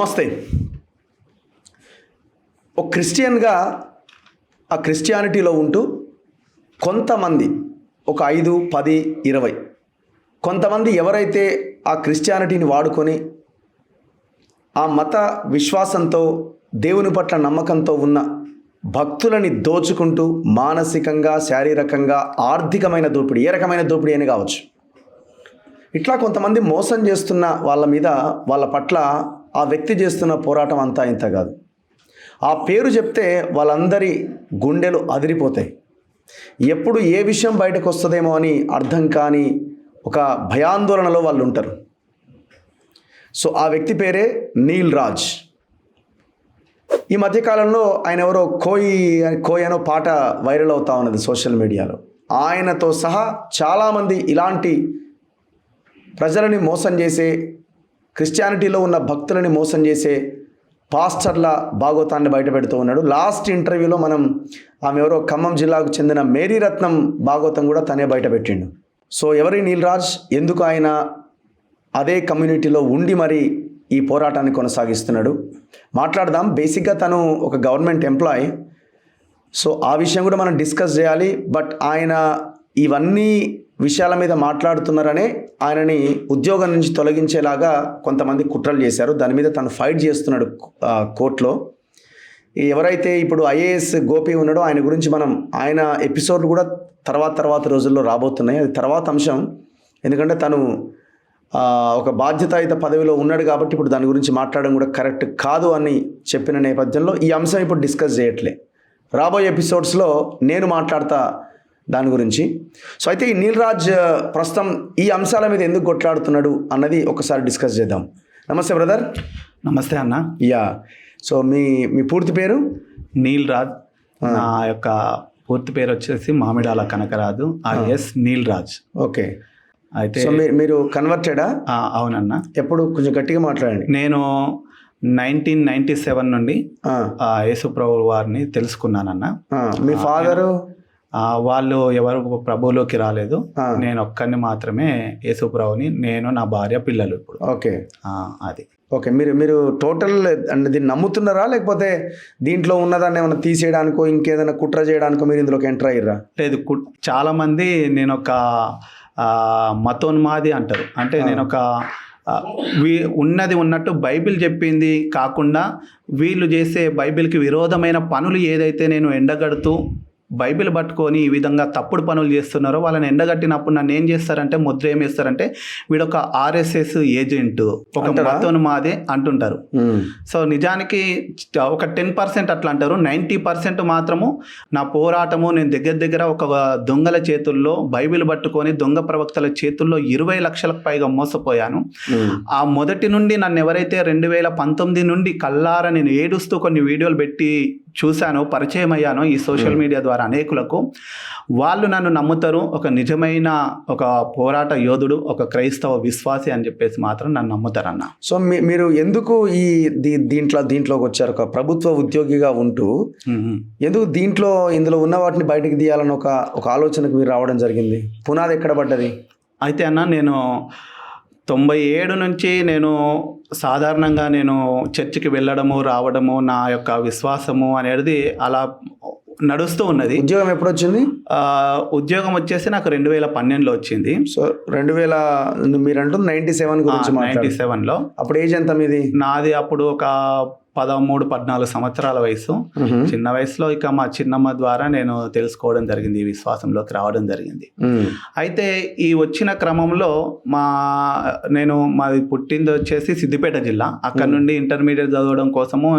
నమస్తే. ఒక క్రిస్టియన్గా ఆ క్రిస్టియానిటీలో ఉంటూ కొంతమంది ఒక 5, 10, 20 కొంతమంది ఎవరైతే ఆ క్రిస్టియానిటీని వాడుకొని ఆ మత విశ్వాసంతో దేవుని పట్ల నమ్మకంతో ఉన్న భక్తులని దోచుకుంటూ మానసికంగా, శారీరకంగా, ఆర్థికమైన దోపిడీ, ఏ రకమైన దోపిడీ అని కావచ్చు, ఇట్లా కొంతమంది మోసం చేస్తున్న వాళ్ళ మీద, వాళ్ళ పట్ల ఆ వ్యక్తి చేస్తున్న పోరాటం అంతా ఇంత కాదు. ఆ పేరు చెప్తే వాళ్ళందరి గుండెలు అదిరిపోతాయి. ఎప్పుడు ఏ విషయం బయటకు వస్తుందేమో అని అర్థం కాని ఒక భయాందోళనలో వాళ్ళు ఉంటారు. సో ఆ వ్యక్తి పేరే నీల్ రాజ్. ఈ మధ్యకాలంలో ఆయన ఎవరో కోయ్ అనో పాట వైరల్ అవుతా ఉన్నది సోషల్ మీడియాలో. ఆయనతో సహా చాలామంది ఇలాంటి ప్రజలని మోసం చేసే, క్రిస్టియానిటీలో ఉన్న భక్తులని మోసం చేసే పాస్టర్ల భాగోతాన్ని బయటపెడుతూ ఉన్నాడు. లాస్ట్ ఇంటర్వ్యూలో మనం ఆమె ఎవరో ఖమ్మం జిల్లాకు చెందిన మేరీ రత్నం భాగోతం కూడా తనే బయటపెట్టిండు. సో ఎవరి నీల్ రాజ్, ఎందుకు ఆయన అదే కమ్యూనిటీలో ఉండి మరి ఈ పోరాటాన్ని కొనసాగిస్తున్నాడు మాట్లాడదాం. బేసిక్గా తను ఒక గవర్నమెంట్ ఎంప్లాయీ, సో ఆ విషయం కూడా మనం డిస్కస్ చేయాలి. బట్ ఆయన ఇవన్నీ విషయాల మీద మాట్లాడుతున్నారనే ఆయనని ఉద్యోగం నుంచి తొలగించేలాగా కొంతమంది కుట్రలు చేశారు. దాని మీద తను ఫైట్ చేస్తున్నాడు కోర్టులో. ఎవరైతే ఇప్పుడు ఐఏఎస్ గోపి ఉన్నాడో ఆయన గురించి ఆయన ఎపిసోడ్లు కూడా తర్వాత రోజుల్లో రాబోతున్నాయి. అది తర్వాత అంశం. ఎందుకంటే తను ఒక బాధ్యతాయుత పదవిలో ఉన్నాడు కాబట్టి ఇప్పుడు దాని గురించి మాట్లాడడం కూడా కరెక్ట్ కాదు అని చెప్పిన నేపథ్యంలో ఈ అంశం ఇప్పుడు డిస్కస్ చేయట్లే. రాబోయే ఎపిసోడ్స్లో నేను మాట్లాడతా దాని గురించి. సో అయితే ఈ నీల్ రాజ్ ప్రస్తుతం ఈ అంశాల మీద ఎందుకు కొట్లాడుతున్నాడు అన్నది ఒకసారి డిస్కస్ చేద్దాం. నమస్తే బ్రదర్. నమస్తే అన్న. యా, సో మీ పూర్తి పేరు? నీల్ రాజ్. నా యొక్క పూర్తి పేరు వచ్చేసి మామిడాల కనకరాజు ఐఎస్ నీల్ రాజ్. ఓకే. అయితే సో మీరు కన్వర్టెడా? అవునన్నా. ఎప్పుడు? కొంచెం గట్టిగా మాట్లాడండి. నేను 1997 నుండి యేసుప్రభు వారిని తెలుసుకున్నానన్న. మీ ఫాదరు? వాళ్ళు ఎవరు ప్రభువులోకి రాలేదు. నేను ఒక్కరిని మాత్రమే యేసుప్రభుని, నేను, నా భార్య, పిల్లలు ఇప్పుడు. ఓకే, అది. ఓకే. మీరు టోటల్ దీన్ని నమ్ముతున్నారా, లేకపోతే దీంట్లో ఉన్నదాన్ని ఏమైనా తీసేయడానికో ఇంకేదైనా కుట్ర చేయడానికో మీరు ఇందులోకి ఎంటర్ అయ్యారా? లేదు, చాలామంది నేను ఒక మతోన్మాది అంటారు. అంటే నేను ఒక ఉన్నది ఉన్నట్టు బైబిల్ చెప్పింది కాకుండా వీళ్ళు చేసే బైబిల్కి విరోధమైన పనులు ఏదైతే నేను ఎండగడుతూ బైబిల్ పట్టుకొని ఈ విధంగా తప్పుడు పనులు చేస్తున్నారో వాళ్ళని ఎండగట్టినప్పుడు నన్ను ఏం చేస్తారంటే, ముద్ర ఏం వేస్తారంటే వీడొక RSS ఏజెంట్, ఒక మతోన్మాది అంటుంటారు. సో నిజానికి ఒక 10% అట్లా అంటారు. 90% మాత్రము నా పోరాటము, నేను దగ్గర ఒక దొంగల చేతుల్లో బైబిల్ పట్టుకొని దొంగ ప్రవక్తల చేతుల్లో 20 లక్షలకు పైగా మోసపోయాను. ఆ మొదటి నుండి నన్ను ఎవరైతే 2019 నుండి కల్లారా నేను ఏడుస్తూ కొన్ని వీడియోలు పెట్టి చూశానో, పరిచయం అయ్యానో ఈ సోషల్ మీడియా ద్వారా అనేకులకు, వాళ్ళు నన్ను నమ్ముతారు. ఒక నిజమైన ఒక పోరాట యోధుడు, ఒక క్రైస్తవ విశ్వాసి అని చెప్పేసి మాత్రం నన్ను నమ్ముతారన్న. సో మీరు ఎందుకు ఈ దీంట్లోకి వచ్చారు? ఒక ప్రభుత్వ ఉద్యోగిగా ఉంటూ ఎందుకు ఇందులో ఉన్న వాటిని బయటకు తీయాలని ఒక ఆలోచనకు మీరు రావడం జరిగింది? పునాది ఎక్కడ పడ్డది? అయితే అన్న, నేను 97 నుంచి నేను సాధారణంగా నేను చర్చికి వెళ్ళడము రావడము, నా యొక్క విశ్వాసము అనేది అలా నడుస్తూ ఉన్నది. ఉద్యోగం ఎప్పుడు వచ్చింది? ఉద్యోగం వచ్చేసి నాకు 2012లో వచ్చింది. సో 2000 మీరు అంటుంది 97 గురించి? 97లో. అప్పుడు ఏజ్ ఎంత మీది? నాది అప్పుడు ఒక 13-14 సంవత్సరాల వయసు. చిన్న వయసులో ఇక మా చిన్నమ్మ ద్వారా నేను తెలుసుకోవడం జరిగింది, ఈ విశ్వాసంలోకి రావడం జరిగింది. అయితే ఈ వచ్చిన క్రమంలో మాది పుట్టింది వచ్చేసి సిద్దిపేట జిల్లా. అక్కడ నుండి ఇంటర్మీడియట్ చదవడం కోసము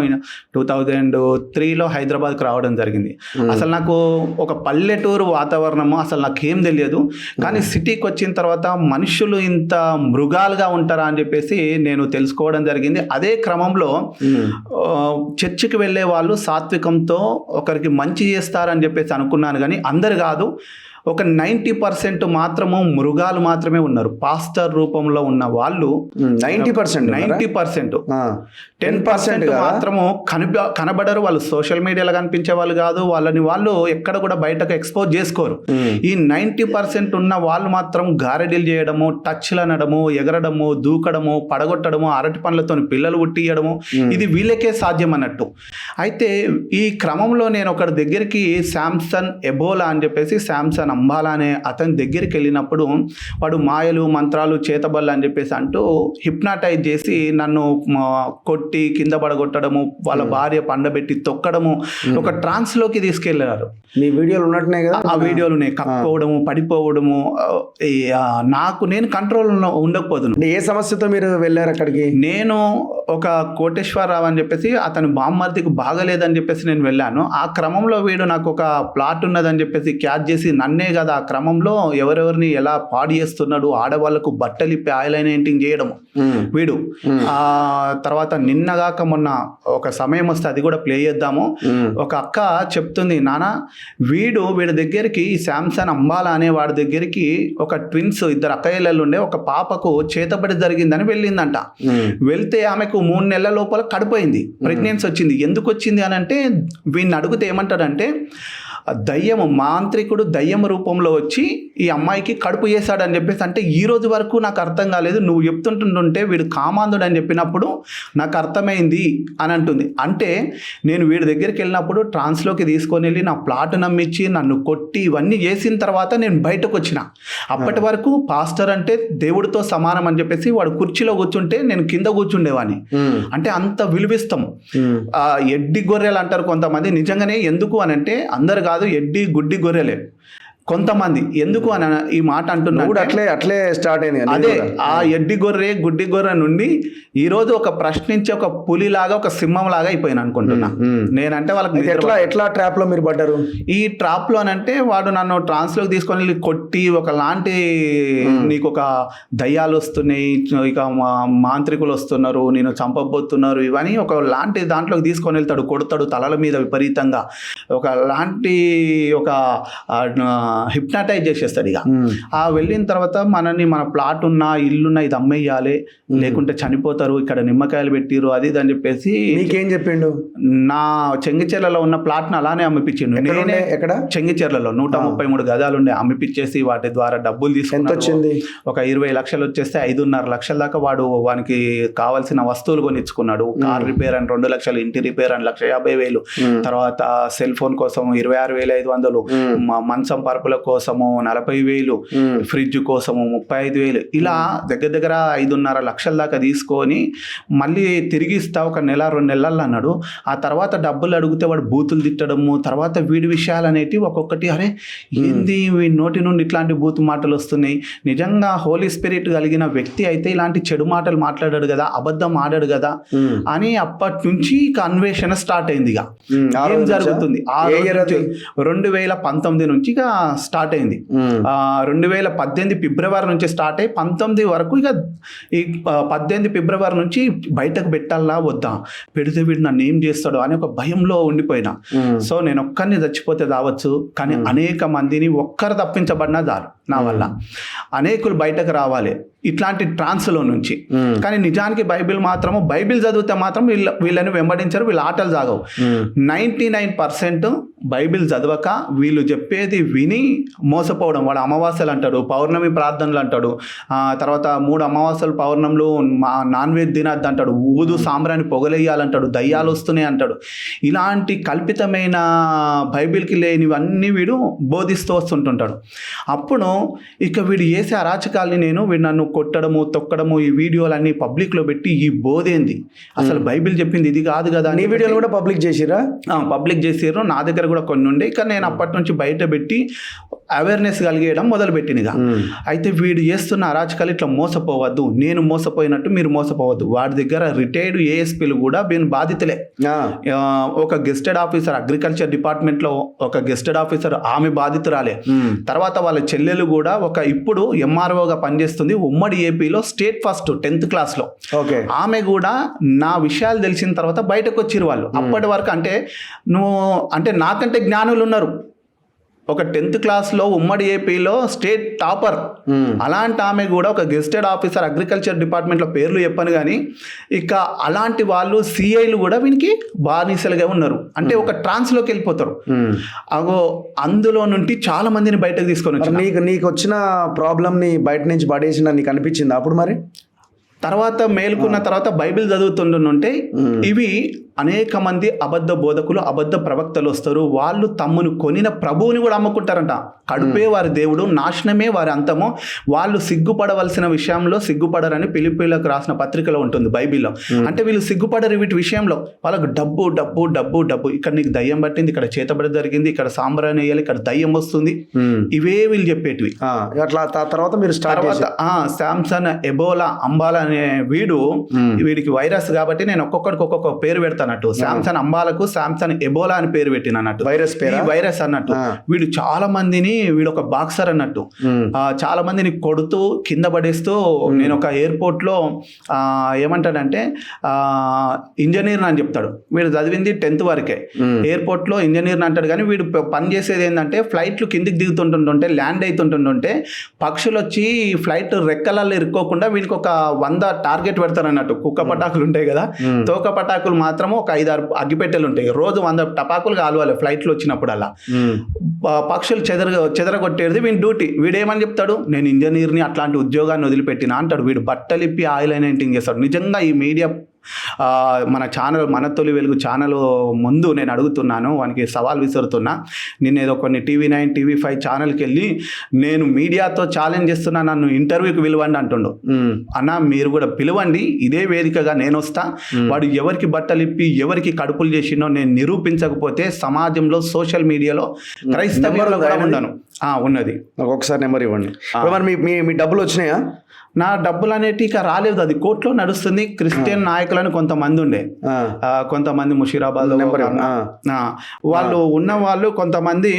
2003లో హైదరాబాద్కి రావడం జరిగింది. అసలు నాకు ఒక పల్లెటూరు వాతావరణము అసలు నాకేం తెలియదు. కానీ సిటీకి వచ్చిన తర్వాత మనుషులు ఇంత మృగాలుగా ఉంటారా అని చెప్పేసి నేను తెలుసుకోవడం జరిగింది. అదే క్రమంలో చర్చికి వెళ్ళే వాళ్ళు సాత్వికంతో ఒకరికి మంచి చేస్తారని చెప్పేసి అనుకున్నాను. కానీ అందరు కాదు, ఒక 90% మాత్రము మృగాలు మాత్రమే ఉన్నారు. పాస్టర్ రూపంలో ఉన్న వాళ్ళు 90%, 90%, 10% మాత్రము కనబడరు. వాళ్ళు సోషల్ మీడియాలో కనిపించే వాళ్ళు కాదు, వాళ్ళని వాళ్ళు ఎక్కడ కూడా బయటకు ఎక్స్పోజ్ చేసుకోరు. ఈ 90% ఉన్న వాళ్ళు మాత్రం గారెడీలు చేయడము, టచ్లు అనడము, ఎగరడము, దూకడము, పడగొట్టడము, అరటి పండ్లతో పిల్లలు పుట్టియడము, ఇది వీళ్ళకే సాధ్యం అన్నట్టు. అయితే ఈ క్రమంలో నేను ఒకటి దగ్గరికి శాంసన్ ఎబోలా అని చెప్పేసి శాంసన్ అంబాలా అనే అతని దగ్గరికి వెళ్ళినప్పుడు వాడు మాయలు మంత్రాలు చేతబళ్ళు అని చెప్పేసి అంటూ హిప్నాటైజ్ చేసి నన్ను కొట్టి కింద పడగొట్టడము, వాళ్ళ భార్య పండబెట్టి తొక్కడము, ఒక ట్రాన్స్లోకి తీసుకెళ్లారు. మీ వీడియోలు ఉన్నట్టునే కదా? ఆ వీడియోలు కప్పుకోవడము, పడిపోవడము, నేను కంట్రోల్లో ఉండకపోతున్నాను. ఏ సమస్యతో మీరు వెళ్ళారు అక్కడికి? నేను ఒక కోటేశ్వరరావు అని చెప్పేసి అతని బామ్మర్దికి బాగలేదని చెప్పేసి నేను వెళ్ళాను. ఆ క్రమంలో వీడు నాకు ఒక ప్లాట్ ఉన్నదని చెప్పేసి క్యాచ్ చేసి నన్నే కదా ఆ క్రమంలో ఎవరెవరిని ఎలా పాడు చేస్తున్నాడు, ఆడవాళ్లకు బట్టలు ఇప్పి ఆయిలైనటింగ్ చేయడము వీడు. ఆ తర్వాత నిన్నగాక మొన్న ఒక సమయం వస్తే అది కూడా ప్లే చేద్దాము. ఒక అక్క చెప్తుంది, నాన్న వీడి దగ్గరికి శాంసన్ అంబాలా అనే వాడి దగ్గరికి ఒక ట్విన్స్, ఇద్దరు అక్కయ్యలు ఉండే, ఒక పాపకు చేతబడి జరిగిందని వెళ్ళిందంట. వెళ్తే ఆమెకు 3 నెలల లోపల కడిపోయింది, ప్రెగ్నెన్సీ వచ్చింది. ఎందుకు వచ్చింది అని అంటే వీడిని అడిగితే ఏమంటాడంటే దయ్యము, మాంత్రికుడు దయ్యం రూపంలో వచ్చి ఈ అమ్మాయికి కడుపు చేశాడని చెప్పేసి. అంటే ఈ రోజు వరకు నాకు అర్థం కాలేదు, నువ్వు చెప్తుంటుంటే వీడు కామాంధుడు అని చెప్పినప్పుడు నాకు అర్థమైంది అని అంటుంది. అంటే నేను వీడి దగ్గరికి వెళ్ళినప్పుడు ట్రాన్స్లోకి తీసుకొని వెళ్ళి నా ప్లాట్ నమ్మించి నన్ను కొట్టి ఇవన్నీ చేసిన తర్వాత నేను బయటకు వచ్చిన. అప్పటి వరకు పాస్టర్ అంటే దేవుడితో సమానం అని చెప్పేసి వాడు కుర్చీలో కూర్చుంటే నేను కింద కూర్చుండేవాడిని. అంటే అంత విలువిస్తాం. ఎడ్డి గొర్రెలు అంటారు కొంతమంది, నిజంగానే. ఎందుకు అని అంటే అందరు కాదు, ఎడ్డి గుడ్డి గొర్రెలే కొంతమంది. ఎందుకు అని ఈ మాట అంటున్నాడు, అట్లే స్టార్ట్ అయింది. అదే ఆ ఎడ్డి గొర్రె గుడ్డి గొర్రె నుండి ఈ రోజు ఒక ప్రశ్నించే ఒక పులిలాగా, ఒక సింహం లాగా అయిపోయాను అనుకుంటున్నా. నేనంటే వాళ్ళకి ఎట్లా ట్రాప్ లో మీరు పడ్డారు? ఈ ట్రాప్ లో అంటే వాడు నన్ను ట్రాన్స్లోకి తీసుకొని వెళ్ళి కొట్టి ఒకలాంటి, నీకు ఒక దయ్యాలు వస్తున్నాయి, ఇక మాంత్రికులు వస్తున్నారు, నేను చంపబోతున్నారు, ఇవన్నీ ఒక లాంటి దాంట్లోకి తీసుకొని వెళ్తాడు, కొడతాడు తలల మీద విపరీతంగా, ఒక లాంటి ఒక హిప్నాటైజ్ చేసేస్తాడు. ఇక వెళ్ళిన తర్వాత మన ప్లాట్ ఉన్నా ఇల్లున్నా ఇది అమ్మేయాలి, లేకుంటే చనిపోతారు, ఇక్కడ నిమ్మకాయలు పెట్టిరు, అది ఇది అని చెప్పేసి. నీకేం చెప్పిండు? నా చెంగిచెర్లలో ఉన్న ప్లాట్ను అలానే అమ్మిపించిండు. నేనే ఎక్కడ? చెంగిచెర్లలో 133 గదాలు ఉండే, అమ్మిపించేసి వాటి ద్వారా డబ్బులు తీసుకుని ఒక 20 లక్షలు వచ్చేస్తే 5.5 లక్షల దాకా వానికి కావాల్సిన వస్తువులు కొనిచ్చుకున్నాడు. కార్ రిపేర్ అని 2 లక్షలు, ఇంటి రిపేర్ అని 1,50,000, తర్వాత సెల్ ఫోన్ కోసం 26,500, మంచం పరుపుల కోసము 40,000, ఫ్రిడ్జ్ కోసము 35,000, ఇలా దగ్గర 5.5 లక్షల దాకా తీసుకొని మళ్ళీ తిరిగి ఇస్తా ఒక 1-2 నెలలు అన్నాడు. ఆ తర్వాత డబ్బులు అడిగితే వాడు బూతులు తిట్టడము, తర్వాత వీడి విషయాలు అనేటివి ఒక్కొక్కటి, అరే ఏంది వీడి నోటి నుండి ఇట్లాంటి బూతు మాటలు వస్తున్నాయి, నిజంగా హోలీ స్పిరిట్ కలిగిన వ్యక్తి అయితే ఇలాంటి చెడు మాటలు మాట్లాడాడు కదా, అబద్ధం ఆడాడు కదా అని అప్పటి నుంచి ఇక అన్వేషణ స్టార్ట్ అయింది. ఇక ఏం జరుగుతుంది 2019 నుంచి ఇక స్టార్ట్ అయింది. 2018 ఫిబ్రవరి నుంచి స్టార్ట్ అయ్యి 19 వరకు ఇక ఈ 18 ఫిబ్రవరి నుంచి బయటకు పెట్టాలా వద్దా, పెడితే వీడు నన్ను ఏం చేస్తాడు అని ఒక భయంలో ఉండిపోయినా. సో నేను ఒక్కరిని చచ్చిపోతే రావచ్చు, కానీ అనేక మందిని ఒక్కరు తప్పించబడినా చాలు నా వల్ల. అనేకులు బయటకు రావాలి ఇట్లాంటి ట్రాన్స్లో నుంచి. కానీ నిజానికి బైబిల్ చదివితే మాత్రం వీళ్ళని వెంబడించారు, వీళ్ళ ఆటలు సాగవు. 99% బైబిల్ చదవక వీళ్ళు చెప్పేది విని మోసపోవడం. వాడు అమావాస్యలు అంటాడు, పౌర్ణమి ప్రార్థనలు అంటాడు, తర్వాత 3 అమావాస్యలు పౌర్ణములు నాన్ వెజ్ తినద్దు అంటాడు, ఊదు సాంబ్రాన్ని పొగలేయాలంటాడు, దయ్యాలు వస్తున్నాయి అంటాడు. ఇలాంటి కల్పితమైన బైబిల్కి లేనివన్నీ వీడు బోధిస్తూ వస్తుంటుంటాడు. అప్పుడు ఇక వీడు చేసే అరాచకాల్ని వీడు నన్ను కొట్టడము, తొక్కడము, ఈ వీడియోలన్నీ పబ్లిక్లో పెట్టి ఈ బోధేంది, అసలు బైబిల్ చెప్పింది ఇది కాదు కదా. నీ వీడియోలు కూడా పబ్లిక్ చేసిరా? పబ్లిక్ చేసిర్రు. నా దగ్గర కూడా కొన్ని ఉండే. ఇక నేను అప్పటి నుంచి బయట పెట్టి అవేర్నెస్ కలిగేయడం మొదలుపెట్టినగా. అయితే వీడు చేస్తున్న అరాచకాలు ఇట్లా మోసపోవద్దు, నేను మోసపోయినట్టు మీరు మోసపోవద్దు. వాడి దగ్గర రిటైర్డ్ ఏఎస్పీలు కూడా వీళ్ళు బాధితులే. ఒక గెస్టెడ్ ఆఫీసర్, అగ్రికల్చర్ డిపార్ట్మెంట్లో ఒక గెస్టెడ్ ఆఫీసర్, ఆమె బాధితురాలే. తర్వాత వాళ్ళ చెల్లెలు కూడా ఇప్పుడు ఎంఆర్ఓగా పనిచేస్తుంది, ఉమ్మడి ఏపీలో స్టేట్ ఫస్ట్ 10th క్లాస్లో. ఆమె కూడా నా విషయాలు తెలిసిన తర్వాత బయటకు వచ్చిరు వాళ్ళు. అప్పటి వరకు అంటే నాకంటే జ్ఞానులు ఉన్నారు, ఒక 10th క్లాస్లో ఉమ్మడి ఏపీలో స్టేట్ టాపర్. అలాంటి ఆమె కూడా ఒక గెస్టెడ్ ఆఫీసర్ అగ్రికల్చర్ డిపార్ట్మెంట్లో పేర్లు చెప్పను కానీ ఇక అలాంటి వాళ్ళు సిఐలు కూడా వీనికి బానిసలుగా ఉన్నారు. అంటే ఒక ట్రాన్స్లోకి వెళ్ళిపోతారు. అగో అందులో నుండి చాలా మందిని బయటకు తీసుకొని వచ్చి నీకు వచ్చిన ప్రాబ్లమ్ని బయట నుంచి పడేసిన నీకు అనిపించింది అప్పుడు? మరి తర్వాత మేలుకున్న తర్వాత బైబిల్ చదువుతుంటుంటే ఇవి అనేక మంది అబద్ధ బోధకులు, అబద్ధ ప్రవక్తలు వస్తారు. వాళ్ళు తమ్మును కొనిన ప్రభువుని కూడా అమ్ముకుంటారంట. కడుపే వారి దేవుడు, నాశనమే వారి అంతము. వాళ్ళు సిగ్గుపడవలసిన విషయంలో సిగ్గుపడరని ఫిలిప్పీలకు రాసిన పత్రికలో ఉంటుంది బైబిల్లో. అంటే వీళ్ళు సిగ్గుపడరు వీటి విషయంలో. వాళ్ళకు డబ్బు డబ్బు డబ్బు డబ్బు. ఇక్కడ నీకు దయ్యం పట్టింది, ఇక్కడ చేతబడి జరిగింది, ఇక్కడ సాంబ్రాణి వేయాలి, ఇక్కడ దయ్యం వస్తుంది. ఇవే వీళ్ళు చెప్పేటివి. అట్లా తర్వాత మీరు తర్వాత శాంసన్ ఎబోలా అంబాలా అనే వీడికి వైరస్ కాబట్టి నేను ఒక్కొక్క పేరు పెడతానట్టు. శాంసన్ అంబాలకు శాంసన్ ఎబోలా అని పేరు పెట్టిన అన్నట్టు. వైరస్ అన్నట్టు. వీడు చాలా మందిని, వీడు ఒక బాక్సర్ అన్నట్టు, చాలా మందిని కొడుతూ కింద పడేస్తూ. నేను ఒక ఎయిర్పోర్ట్ లో ఏమంటాడంటే ఇంజనీర్ అని చెప్తాడు. వీడు చదివింది 10th వరకే. ఎయిర్పోర్ట్ లో ఇంజనీర్ అంటాడు కానీ వీడు పని చేసేది ఏంటంటే ఫ్లైట్లు కిందికి దిగుతుంటుంటే, ల్యాండ్ అవుతుంటుంటే పక్షులు వచ్చి ఫ్లైట్ రెక్కలలో ఇరుక్కోకుండా వీడికి ఒక 100 టార్గెట్ పెడతారు అన్నట్టు. కుక్క పటాకులు ఉంటాయి కదా, తోక పటాకులు మాత్రము ఒక 5-6 అగ్గిపెట్టెలు ఉంటాయి. రోజు 100 టపాకులు కాలువాలి ఫ్లైట్లు వచ్చినప్పుడు. అలా పక్షులు చెదరగొట్టేది వీడి డ్యూటీ. వీడేమని చెప్తాడు, నేను ఇంజనీర్ని, అట్లాంటి ఉద్యోగాన్ని వదిలిపెట్టినా అంటాడు. వీడు బట్టలు ఇప్పి ఆయిల్ అయినటింగ్ చేస్తాడు. నిజంగా ఈ మీడియా మన ఛానల్, మన తొలి వెలుగు ఛానల్ ముందు నేను అడుగుతున్నాను, వానికి సవాల్ విసురుతున్నా. నేను ఏదో కొన్ని TV9, TV5 ఛానల్కి వెళ్ళి నేను మీడియాతో ఛాలెంజ్ చేస్తున్నా, నన్ను ఇంటర్వ్యూకి పిలవండి అంటుండు. అన్న మీరు కూడా పిలవండి, ఇదే వేదికగా నేను వస్తా. వాడు ఎవరికి బట్టలు ఇప్పి ఎవరికి కడుపులు చేసినో నేను నిరూపించకపోతే సమాజంలో, సోషల్ మీడియాలో, క్రైస్తవ్యంలో కూడా ఉన్నాను. ఉన్నది. ఒకసారి నెంబర్ ఇవ్వండి. మరి మీ డబ్బులు వచ్చినాయా? నా డబ్బులు అనేటి ఇక రాలేదు. అది కోర్టులో నడుస్తుంది. క్రిస్టియన్ నాయకులని కొంతమంది ఉండే, కొంతమంది ముషీరాబాద్ వాళ్ళు ఉన్న వాళ్ళు కొంతమంది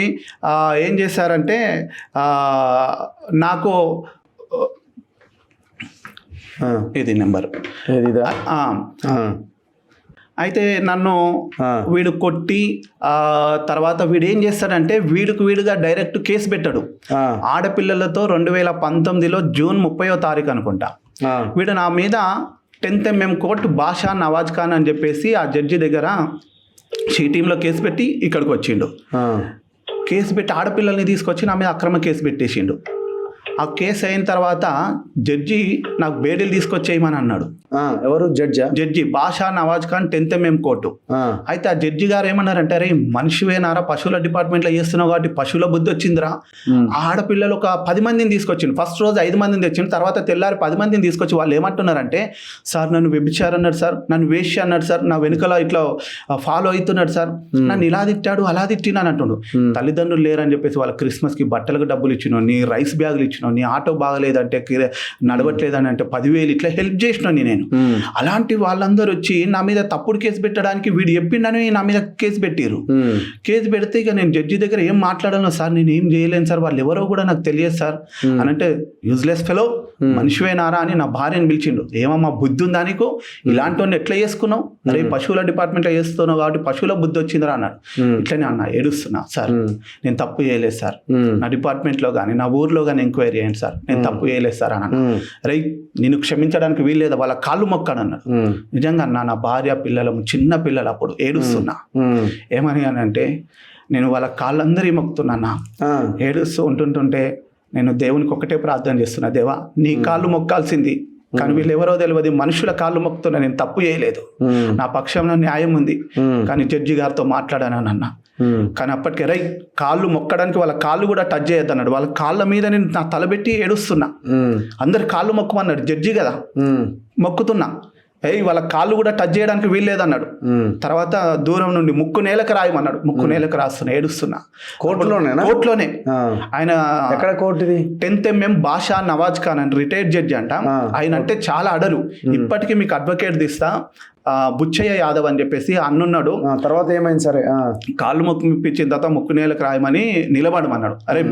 ఏం చేశారంటే నాకు ఇది నెంబర్ అయితే నన్ను వీడు కొట్టి తర్వాత వీడు ఏం చేస్తాడంటే వీడుగా డైరెక్ట్ కేసు పెట్టాడు. ఆడపిల్లలతో 2019లో జూన్ 30వ తారీఖు అనుకుంటా. వీడు నా మీద 10th MM కోర్టు బాషా నవాజ్ ఖాన్ అని చెప్పేసి ఆ జడ్జి దగ్గర షీటీంలో కేసు పెట్టి ఇక్కడికి వచ్చిండు. కేసు పెట్టి ఆడపిల్లల్ని తీసుకొచ్చి నా మీద అక్రమ కేసు పెట్టేసిండు. ఆ కేసు అయిన తర్వాత జడ్జి నాకు బేడీలు తీసుకొచ్చేయమని అన్నాడు. ఎవరు? Judge Basha Nawaz Khan 10th MM court. అయితే ఆ జడ్జి గారు ఏమన్నారంటే, అరే మనిషివేనారా, పశువుల డిపార్ట్మెంట్లో చేస్తున్నావు కాబట్టి పశువుల బుద్ధి వచ్చిందిరా. ఆడపిల్లలు ఒక 10 మందిని తీసుకొచ్చిండు. ఫస్ట్ రోజు 5 మందిని తెచ్చిండు, తర్వాత తెల్లారి 10 మందిని తీసుకొచ్చి వాళ్ళు ఏమంటున్నారంటే, సార్ నన్ను వ్యభిచారం అన్నాడు సార్, నన్ను వేశ్య అన్నాడు సార్, నా వెనుకల ఇట్లా ఫాలో అవుతున్నాడు సార్, నన్ను ఇలా తిట్టాడు అలా తిట్టినాను అంటుండు. తల్లిదండ్రులు లేరని చెప్పేసి వాళ్ళ క్రిస్మస్కి బట్టలకు డబ్బులు ఇచ్చినావు, నీ రైస్ బ్యాగులు ఇచ్చినావు, నీ ఆటో బాగలేదంటే నడవట్లేదని అంటే 10,000 ఇట్లా హెల్ప్ చేసినాను నేను. అలాంటి వాళ్ళందరూ వచ్చి నా మీద తప్పుడు కేసు పెట్టడానికి వీడు చెప్పిండని నా మీద కేసు పెట్టారు. కేసు పెడితే ఇక నేను జడ్జి దగ్గర ఏం మాట్లాడాను సార్, నేను ఏం చేయలేను సార్, వాళ్ళు ఎవరో కూడా నాకు తెలియదు సార్ అని అంటే, యూజ్లెస్ ఫెలో, మనిషివేనారా అని నా భార్యను పిలిచిండు. ఏమమ్మా బుద్ధి ఉందా నీకు, ఇలాంటి వాడిని ఎట్లా చేసుకున్నావు, అరే పశువుల డిపార్ట్మెంట్లో చేస్తున్నావు కాబట్టి పశువుల బుద్ధి వచ్చిందిరా అన్నాడు. ఇట్లనే అన్న ఏడుస్తున్నా సార్, నేను తప్పు చేయలేదు సార్, నా డిపార్ట్మెంట్లో కానీ నా ఊర్లో కానీ ఎంక్వైరీ చేయండి సార్, నేను తప్పు చేయలేదు సార్ అని అన్న. రే నేను క్షమించడానికి వీల్లేదా, వాళ్ళ కాళ్ళు మొక్కాడు అన్నాడు. నిజంగా అన్న, నా భార్య పిల్లలు చిన్న పిల్లలు అప్పుడు ఏడుస్తున్నా. ఏమని అని అంటే, నేను వాళ్ళ కాళ్ళందరి మొక్కుతున్నా. ఏడుస్తూ ఉంటుంటుంటే నేను దేవునికి ఒకటే ప్రార్థన చేస్తున్నా, దేవా నీ కాళ్ళు మొక్కాల్సింది, కానీ వీళ్ళు ఎవరో తెలియదు, మనుషుల కాళ్ళు మొక్కుతున్నా, నేను తప్పు చేయలేదు, నా పక్షంలో న్యాయం ఉంది, కానీ జడ్జి గారితో మాట్లాడాను అన్న. కానీ అప్పటికే రై కాళ్ళు మొక్కడానికి వాళ్ళ కాళ్ళు కూడా టచ్ చేయొద్దు అన్నాడు. వాళ్ళ కాళ్ళ మీద నేను నా తలబెట్టి ఏడుస్తున్నా. అందరి కాళ్ళు మొక్కమన్నాడు జడ్జి కదా, మొక్కుతున్నా. వాళ్ళ కాళ్ళు కూడా టచ్ చేయడానికి వీల్లేదన్నాడు. తర్వాత దూరం నుండి ముక్కు నేలకు రాయమన్నాడు. ముక్కు నేలకు రాస్తున్నా, ఏడుస్తున్నా. కోర్టులోనే. ఆయన ఎక్కడ కోర్టు? 10th MM బాషా నవాజ్ ఖాన్ అని రిటైర్డ్ జడ్జి అంట. ఆయన అంటే చాలా అడరు. ఇప్పటికీ మీకు అడ్వకేట్ తీస్తా, బుచ్చయ్య యాదవ్ అని చెప్పేసి అన్నున్నాడు. తర్వాత ఏమైంది సరే, కాళ్ళు మొక్కు ఇప్పించిన తర్వాత ముక్కు నేలకు రాయమని నిలబడమన్నాడు. అరే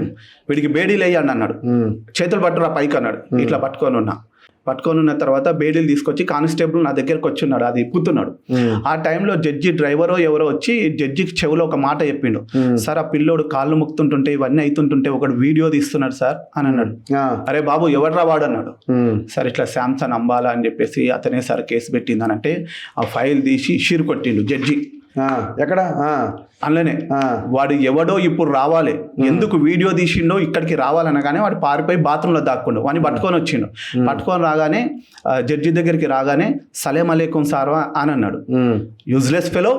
వీడికి బేడీలు వేయండి అన్నాడు. చేతులు పట్టురా పైకి అన్నాడు. ఇట్లా పట్టుకొని ఉన్నా. పట్టుకొని ఉన్న తర్వాత బేడీలు తీసుకొచ్చి కానిస్టేబుల్ నా దగ్గరకు వచ్చి ఉన్నాడు, అది ఇప్పుతున్నాడు. ఆ టైంలో జడ్జి డ్రైవరో ఎవరో వచ్చి జడ్జికి చెవిలో ఒక మాట చెప్పిండు, సార్ ఆ పిల్లోడు కాళ్ళు ముక్తుంటుంటే ఇవన్నీ అవుతుంటుంటే ఒకడు వీడియో తీస్తున్నాడు సార్ అని అన్నాడు. అరే బాబు ఎవడ్రా వాడు అన్నాడు. సార్ ఇట్లా శాంసన్ అంబాలా అని చెప్పేసి అతనే సార్ కేసు పెట్టిందనంటే ఆ ఫైల్ తీసి షీర్ కొట్టిండు జడ్జి. ఎక్కడ అందులోనే వాడు ఎవడో ఇప్పుడు రావాలి, ఎందుకు వీడియో తీసిండో ఇక్కడికి రావాలనగానే వాడు పారిపోయి బాత్రూంలో దాక్కుండు. వాడిని పట్టుకొని వచ్చిండు. పట్టుకొని రాగానే జడ్జి దగ్గరికి రాగానే సలేం అలేకుం సార్ అని అన్నాడు. యూజ్లెస్ ఫెలో,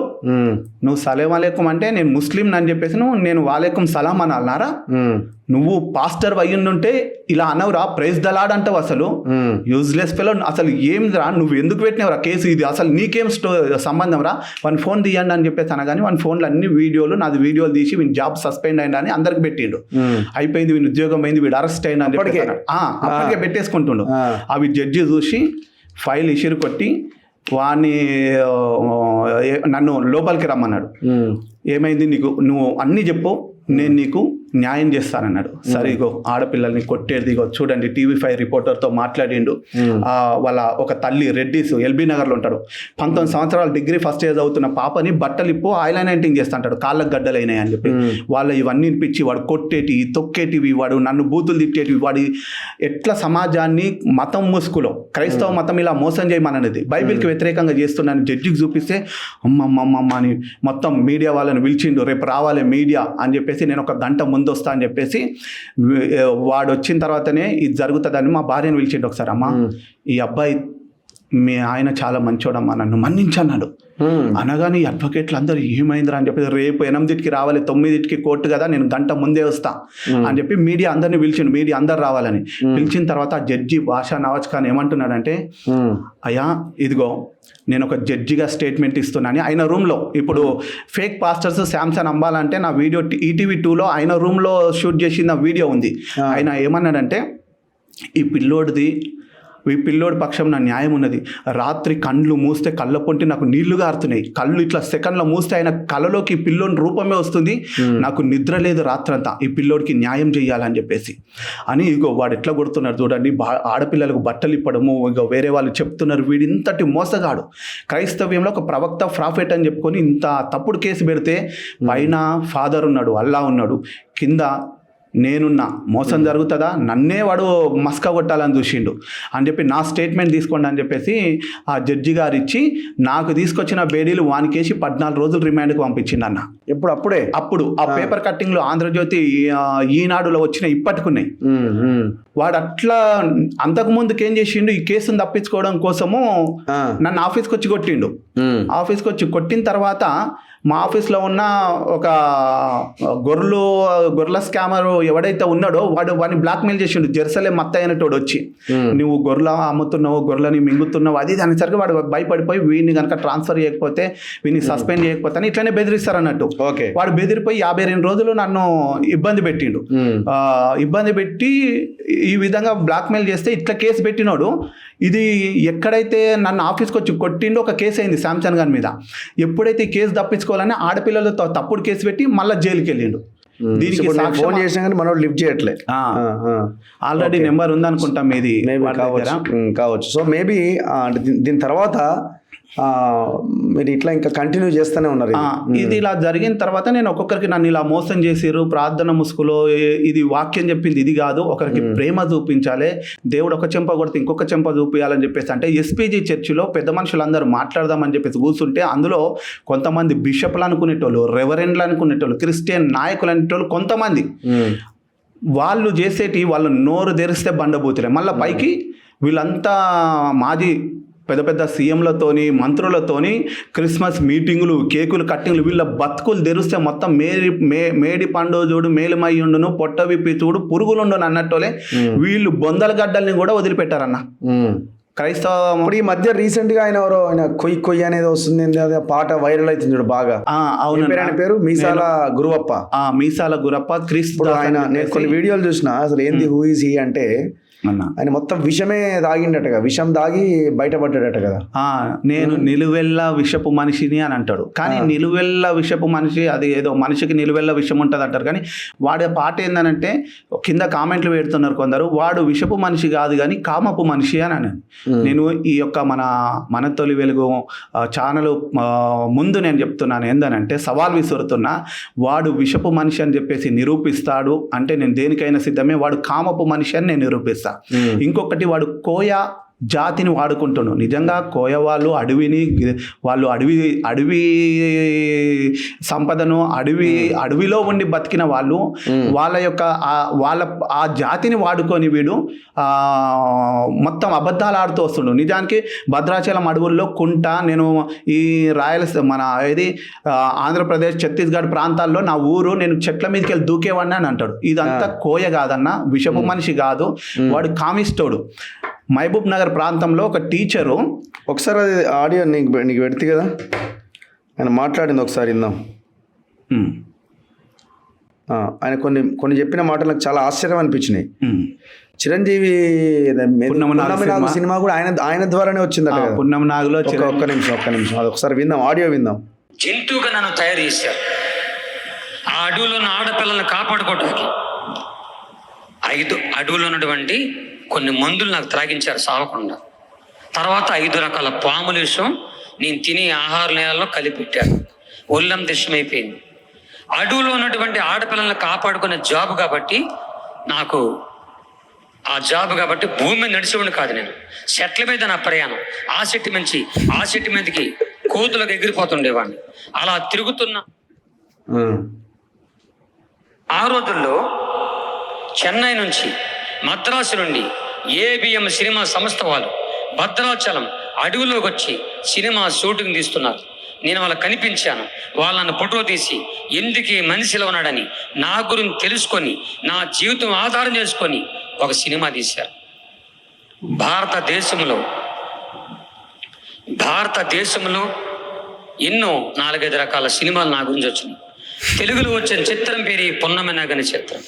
నువ్వు సలేం అలేకుం అంటే నేను ముస్లిం అని చెప్పేసి నేను వాలేకుం సలాం అని అన్నారా? నువ్వు పాస్టర్ అయ్యుండుంటే ఇలా అనవురా, ప్రైజ్ దలాడ్ అంటావు. అసలు యూజ్లెస్ ఫెలో, అసలు ఏం రా, నువ్వు ఎందుకు పెట్టినవరా కేసు? ఇది అసలు నీకేం సంబంధం రా, వన్ ఫోన్ తీయండి అని చెప్పేసి అనగానే వన్ ఫోన్లో అన్ని వీడియోలు, నాది వీడియోలు తీసి వీని జాబ్ సస్పెండ్ అయింది అని అందరికి పెట్టిండు. అయిపోయింది, వీని ఉద్యోగం అయింది, వీడు అరెస్ట్ అయినా అని చెప్పి అప్పటికే పెట్టేసుకుంటుండు. అవి జడ్జి చూసి ఫైల్ ఇష్యూర్ కొట్టి వాడిని నన్ను లోపలికి రమ్మన్నాడు. ఏమైంది నీకు, నువ్వు అన్నీ చెప్పు, నేను నీకు న్యాయం చేస్తానన్నాడు. సరే ఇగో ఆడపిల్లల్ని కొట్టేది ఇగో చూడండి, TV5 రిపోర్టర్తో మాట్లాడిండు. వాళ్ళ ఒక తల్లి రెడ్డిస్ ఎల్బీ నగర్లో ఉంటాడు, 19 సంవత్సరాలు డిగ్రీ ఫస్ట్ ఇయర్ అవుతున్న పాపని బట్టలు ఇప్పు ఐలైనైటింగ్ చేస్తుంటాడు, కాళ్ళకు గడ్డలైనాయి అని చెప్పి. వాళ్ళ ఇవన్నీ పిచ్చి, వాడు కొట్టేటివి తొక్కేటివి, వాడు నన్ను బూతులు తిట్టేటివి, వాడి ఎట్లా సమాజాన్ని మతం ముసుగులో క్రైస్తవ మతం ఇలా మోసం చేయమన్నది బైబిల్కి వ్యతిరేకంగా చేస్తున్నాను జడ్జికి చూపిస్తే అమ్మమ్మమ్మ అని మొత్తం మీడియా వాళ్ళని పిలిచిండు, రేపు రావాలి మీడియా అని చెప్పేసి. నేను ఒక గంట ముందు వస్తా అని చెప్పేసి వాడు వచ్చిన తర్వాతనే ఇది జరుగుతుందని మా భార్యను పిలిచిండు. ఒకసారి అమ్మ ఈ అబ్బాయి మీ ఆయన చాలా మంచోడమ్మా, నన్ను మన్నించన్నాడు. అనగానే ఈ అడ్వకేట్లు అందరూ ఏమైందిరా అని చెప్పి, రేపు 8కి రావాలి, 9కి కోర్టు కదా, నేను గంట ముందే వస్తా అని చెప్పి మీడియా అందరినీ పిలిచిండు. మీడియా అందరు రావాలని పిలిచిన తర్వాత ఆ జడ్జి బాషా నవాజ్ ఖాన్ ఏమంటున్నాడంటే, అయ్యా ఇదిగో నేను ఒక జడ్జిగా స్టేట్మెంట్ ఇస్తున్నాను. ఆయన రూమ్లో ఇప్పుడు ఫేక్ పాస్టర్స్ శాంసన్ అంబాలంటే నా వీడియో ETV2లో ఆయన రూమ్లో షూట్ చేసిన వీడియో ఉంది. ఆయన ఏమన్నాడంటే, ఈ పిల్లోడి పక్షం నా న్యాయం ఉన్నది. రాత్రి కళ్ళు మూస్తే కళ్ళ పొంటి నాకు నీళ్లు గారుతున్నాయి, కళ్ళు ఇట్లా సెకండ్లో మూస్తే ఆయన కళ్ళలోకి ఈ పిల్లోని రూపమే వస్తుంది, నాకు నిద్ర లేదు రాత్రంతా, ఈ పిల్లోడికి న్యాయం చేయాలని చెప్పేసి అని. ఇగో వాడు ఎట్లా కొడుతున్నాడు చూడండి, ఆడపిల్లలకు బట్టలు ఇప్పడము, ఇగో వేరే వాళ్ళు చెప్తున్నారు వీడు ఇంతటి మోసగాడు. క్రైస్తవ్యంలో ఒక ప్రవక్త ప్రాఫెట్ అని చెప్పుకొని ఇంత తప్పుడు కేసు పెడితే పైన ఫాదర్ ఉన్నాడు, అల్లా ఉన్నాడు, కింద నేనున్నా, మోసం జరుగుతుందా, నన్నే వాడు మస్కా కొట్టాలని చూసిండు అని చెప్పి నా స్టేట్మెంట్ తీసుకోండి అని చెప్పేసి ఆ జడ్జి గారు ఇచ్చి నాకు తీసుకొచ్చిన బేడీలు వానికేసి 14 రోజులు రిమాండ్కి పంపించిండు అన్న. అప్పుడు ఆ పేపర్ కట్టింగ్లో ఆంధ్రజ్యోతి ఈనాడులో వచ్చిన ఇప్పటికున్నాయి. వాడు అట్లా అంతకుముందుకు ఏం చేసిండు, ఈ కేసును తప్పించుకోవడం కోసము నన్ను ఆఫీస్కి వచ్చి కొట్టిండు. ఆఫీస్కి వచ్చి కొట్టిన తర్వాత మా ఆఫీస్లో ఉన్న ఒక గొర్రెల స్కామర్ ఎవడైతే ఉన్నాడో వాడిని బ్లాక్మెయిల్ చేసిండు. జెరూసలేం మత్త అయినటోడు వచ్చి, నువ్వు గొర్రెల అమ్ముతున్నావు, గొర్రెలని మింగుతున్నావు, అది అనేసరికి వాడు భయపడిపోయి వీడిని కనుక ట్రాన్స్ఫర్ చేయకపోతే, వీడిని సస్పెండ్ చేయకపోతే అని ఇట్లనే బెదిరిస్తారు అన్నట్టు. వాడు బెదిరిపోయి 52 రోజులు నన్ను ఇబ్బంది పెట్టిండు. ఇబ్బంది పెట్టి ఈ విధంగా బ్లాక్మెయిల్ చేస్తే ఇట్లా కేసు పెట్టినోడు, ఇది ఎక్కడైతే నన్ను ఆఫీస్కి వచ్చి కొట్టిండో ఒక కేసు అయింది శాంసన్ గారి మీద. ఎప్పుడైతే ఈ కేసు తప్పించుకోవాలని ఆడపిల్లలతో తప్పుడు కేసు పెట్టి మళ్ళీ జైలుకి వెళ్ళిండు. దీనికి ఫోన్ చేసినా కానీ మనోడు లిఫ్ట్ చేయట్లే. ఆల్రెడీ నెంబర్ ఉందనుకుంటాం మీది, కావచ్చు. సో మేబీ దీని తర్వాత మీరు ఇట్లా ఇంకా కంటిన్యూ చేస్తూనే ఉన్నారు. ఇది ఇలా జరిగిన తర్వాత నేను ఒక్కొక్కరికి నన్ను ఇలా మోసం చేసిర్రు, ప్రార్థన ముసుగులో ఇది వాక్యం చెప్పింది ఇది కాదు, ఒకరికి ప్రేమ చూపించాలి, దేవుడు ఒక చెంప కొడితే ఇంకొక చెంప చూపించాలని చెప్పేసి అంటే SPG చర్చిలో పెద్ద మనుషులందరూ మాట్లాడదామని చెప్పేసి కూర్చుంటే అందులో కొంతమంది బిషప్లు అనుకునేటోళ్ళు, రెవరెండ్లు అనుకునేటోళ్ళు, క్రిస్టియన్ నాయకులు అనేటోళ్ళు కొంతమంది, వాళ్ళు చేసేటి వాళ్ళు నోరు తెరిస్తే బండబూతులే. మళ్ళీ పైకి వీళ్ళంతా మాజీ పెద్ద పెద్ద సీఎంలతోని మంత్రులతోని క్రిస్మస్ మీటింగులు, కేకులు కట్టింగ్లు, వీళ్ళ బతుకులు తెరిస్తే మొత్తం మేడి పండు చూడు మేలుమయ్యుండును, పొట్ట విప్పి చూడు పురుగులుండును అన్నట్టులే వీళ్ళు బొందల గడ్డల్ని కూడా వదిలిపెట్టారన్న. క్రైస్తవ ఇప్పుడు ఈ మధ్య రీసెంట్ గా ఆయన కొయ్యి అనేది వస్తుంది, అదే పాట వైరల్ అవుతుంది చూడు బాగా. అవును, పేరు మీసాల గురువప్ప. మీసాల గురప్ప క్రీస్తు. ఆయన నేను కొన్ని వీడియోలు చూసిన, అసలు ఏంది హూ ఈజ్ హీ అంటే అన్న ఆయన మొత్తం విషమే తాగిండటగా, విషం తాగి బయటపడ్డాడట కదా. నేను నిలువెల్ల విషపు మనిషిని అని అంటాడు. కానీ నిలువెల్ల విషపు మనిషి, అది ఏదో మనిషికి నిలువెల్ల విషం ఉంటుంది అంటారు. కానీ వాడి పాట ఏందనంటే కింద కామెంట్లు పెడుతున్నారు కొందరు, వాడు విషపు మనిషి కాదు కానీ కామపు మనిషి అని. నేను ఈ యొక్క మన తొలి వెలుగు ఛానల్ ముందు నేను చెప్తున్నాను ఏందనంటే, సవాల్ విసురుతున్నా, వాడు విషపు మనిషి అని చెప్పేసి నిరూపిస్తాడు అంటే నేను దేనికైనా సిద్ధమే. వాడు కామపు మనిషి అని నేను నిరూపిస్తా. ఇంకొకటి, వాడు కోయ జాతిని వాడుకుంటున్నాడు. నిజంగా కోయ వాళ్ళు అడవి సంపదను అడవిలో ఉండి బతికిన వాళ్ళు, వాళ్ళ జాతిని వాడుకొని వీడు మొత్తం అబద్ధాలు ఆడుతూ వస్తుండు. నిజానికి భద్రాచలం అడవుల్లో కుంట, నేను ఈ మన ఆంధ్రప్రదేశ్ ఛత్తీస్గఢ్ ప్రాంతాల్లో నా ఊరు, నేను చెట్ల మీదకి వెళ్ళి దూకేవాడిని అని అంటాడు. ఇదంతా కోయ కాదన్న, విషపు మనిషి కాదు, వాడు కామిస్తోడు. మహబూబ్ నగర్ ప్రాంతంలో ఒక టీచరు, ఒకసారి అది ఆడియో నీకు పెడితే కదా, ఆయన మాట్లాడింది ఒకసారి విందాం. ఆయన కొన్ని చెప్పిన మాటలు నాకు చాలా ఆశ్చర్యం అనిపించినాయి. చిరంజీవి సినిమా కూడా ఆయన ద్వారానే వచ్చిందట. పున్నమ నాగులో ఒక్క నిమిషం అది ఒకసారి విందాం, ఆడియో విందాం. జంతువుగా నన్ను తయారు చేశారు. ఆ అడవులో ఉన్న ఆడపిల్లలను కాపాడుకోవడానికి 5 అడవులు ఉన్నటువంటి కొన్ని మందులు నాకు త్రాగించారు సావకుండా. తర్వాత 5 రకాల పాముల విషయం నేను తినే ఆహార నేలలో కలిపెట్టారు. ఒళ్ళంత ఇష్టమైపోయింది. అడవులో ఉన్నటువంటి ఆడపిల్లలను కాపాడుకునే జాబ్ కాబట్టి, నాకు ఆ జాబ్ కాబట్టి భూమి మీద నడిచేవాడిని కాదు. నేను చెట్ల మీద నా ప్రయాణం. ఆ చెట్టు నుంచి ఆ చెట్టు మీదకి కోతులకు ఎగిరిపోతుండేవాడిని. అలా తిరుగుతున్నా. ఆ రోజుల్లో చెన్నై నుంచి, మద్రాసు నుండి ఏబిఎం సినిమా సంస్థ వాళ్ళు భద్రాచలం అడవిలోకి వచ్చి సినిమా షూటింగ్ తీస్తున్నారు. నేను వాళ్ళకి కనిపించాను. వాళ్ళని ఫోటో తీసి ఎందుకు మనిషిలో ఉన్నాడని నా గురించి తెలుసుకొని, నా జీవితం ఆధారం చేసుకొని ఒక సినిమా తీశారు. భారతదేశంలో ఎన్నో 4-5 రకాల సినిమాలు నా గురించి వచ్చినాయి. తెలుగులో వచ్చిన చిత్రం పేరు పున్నమి నాగని చిత్రం.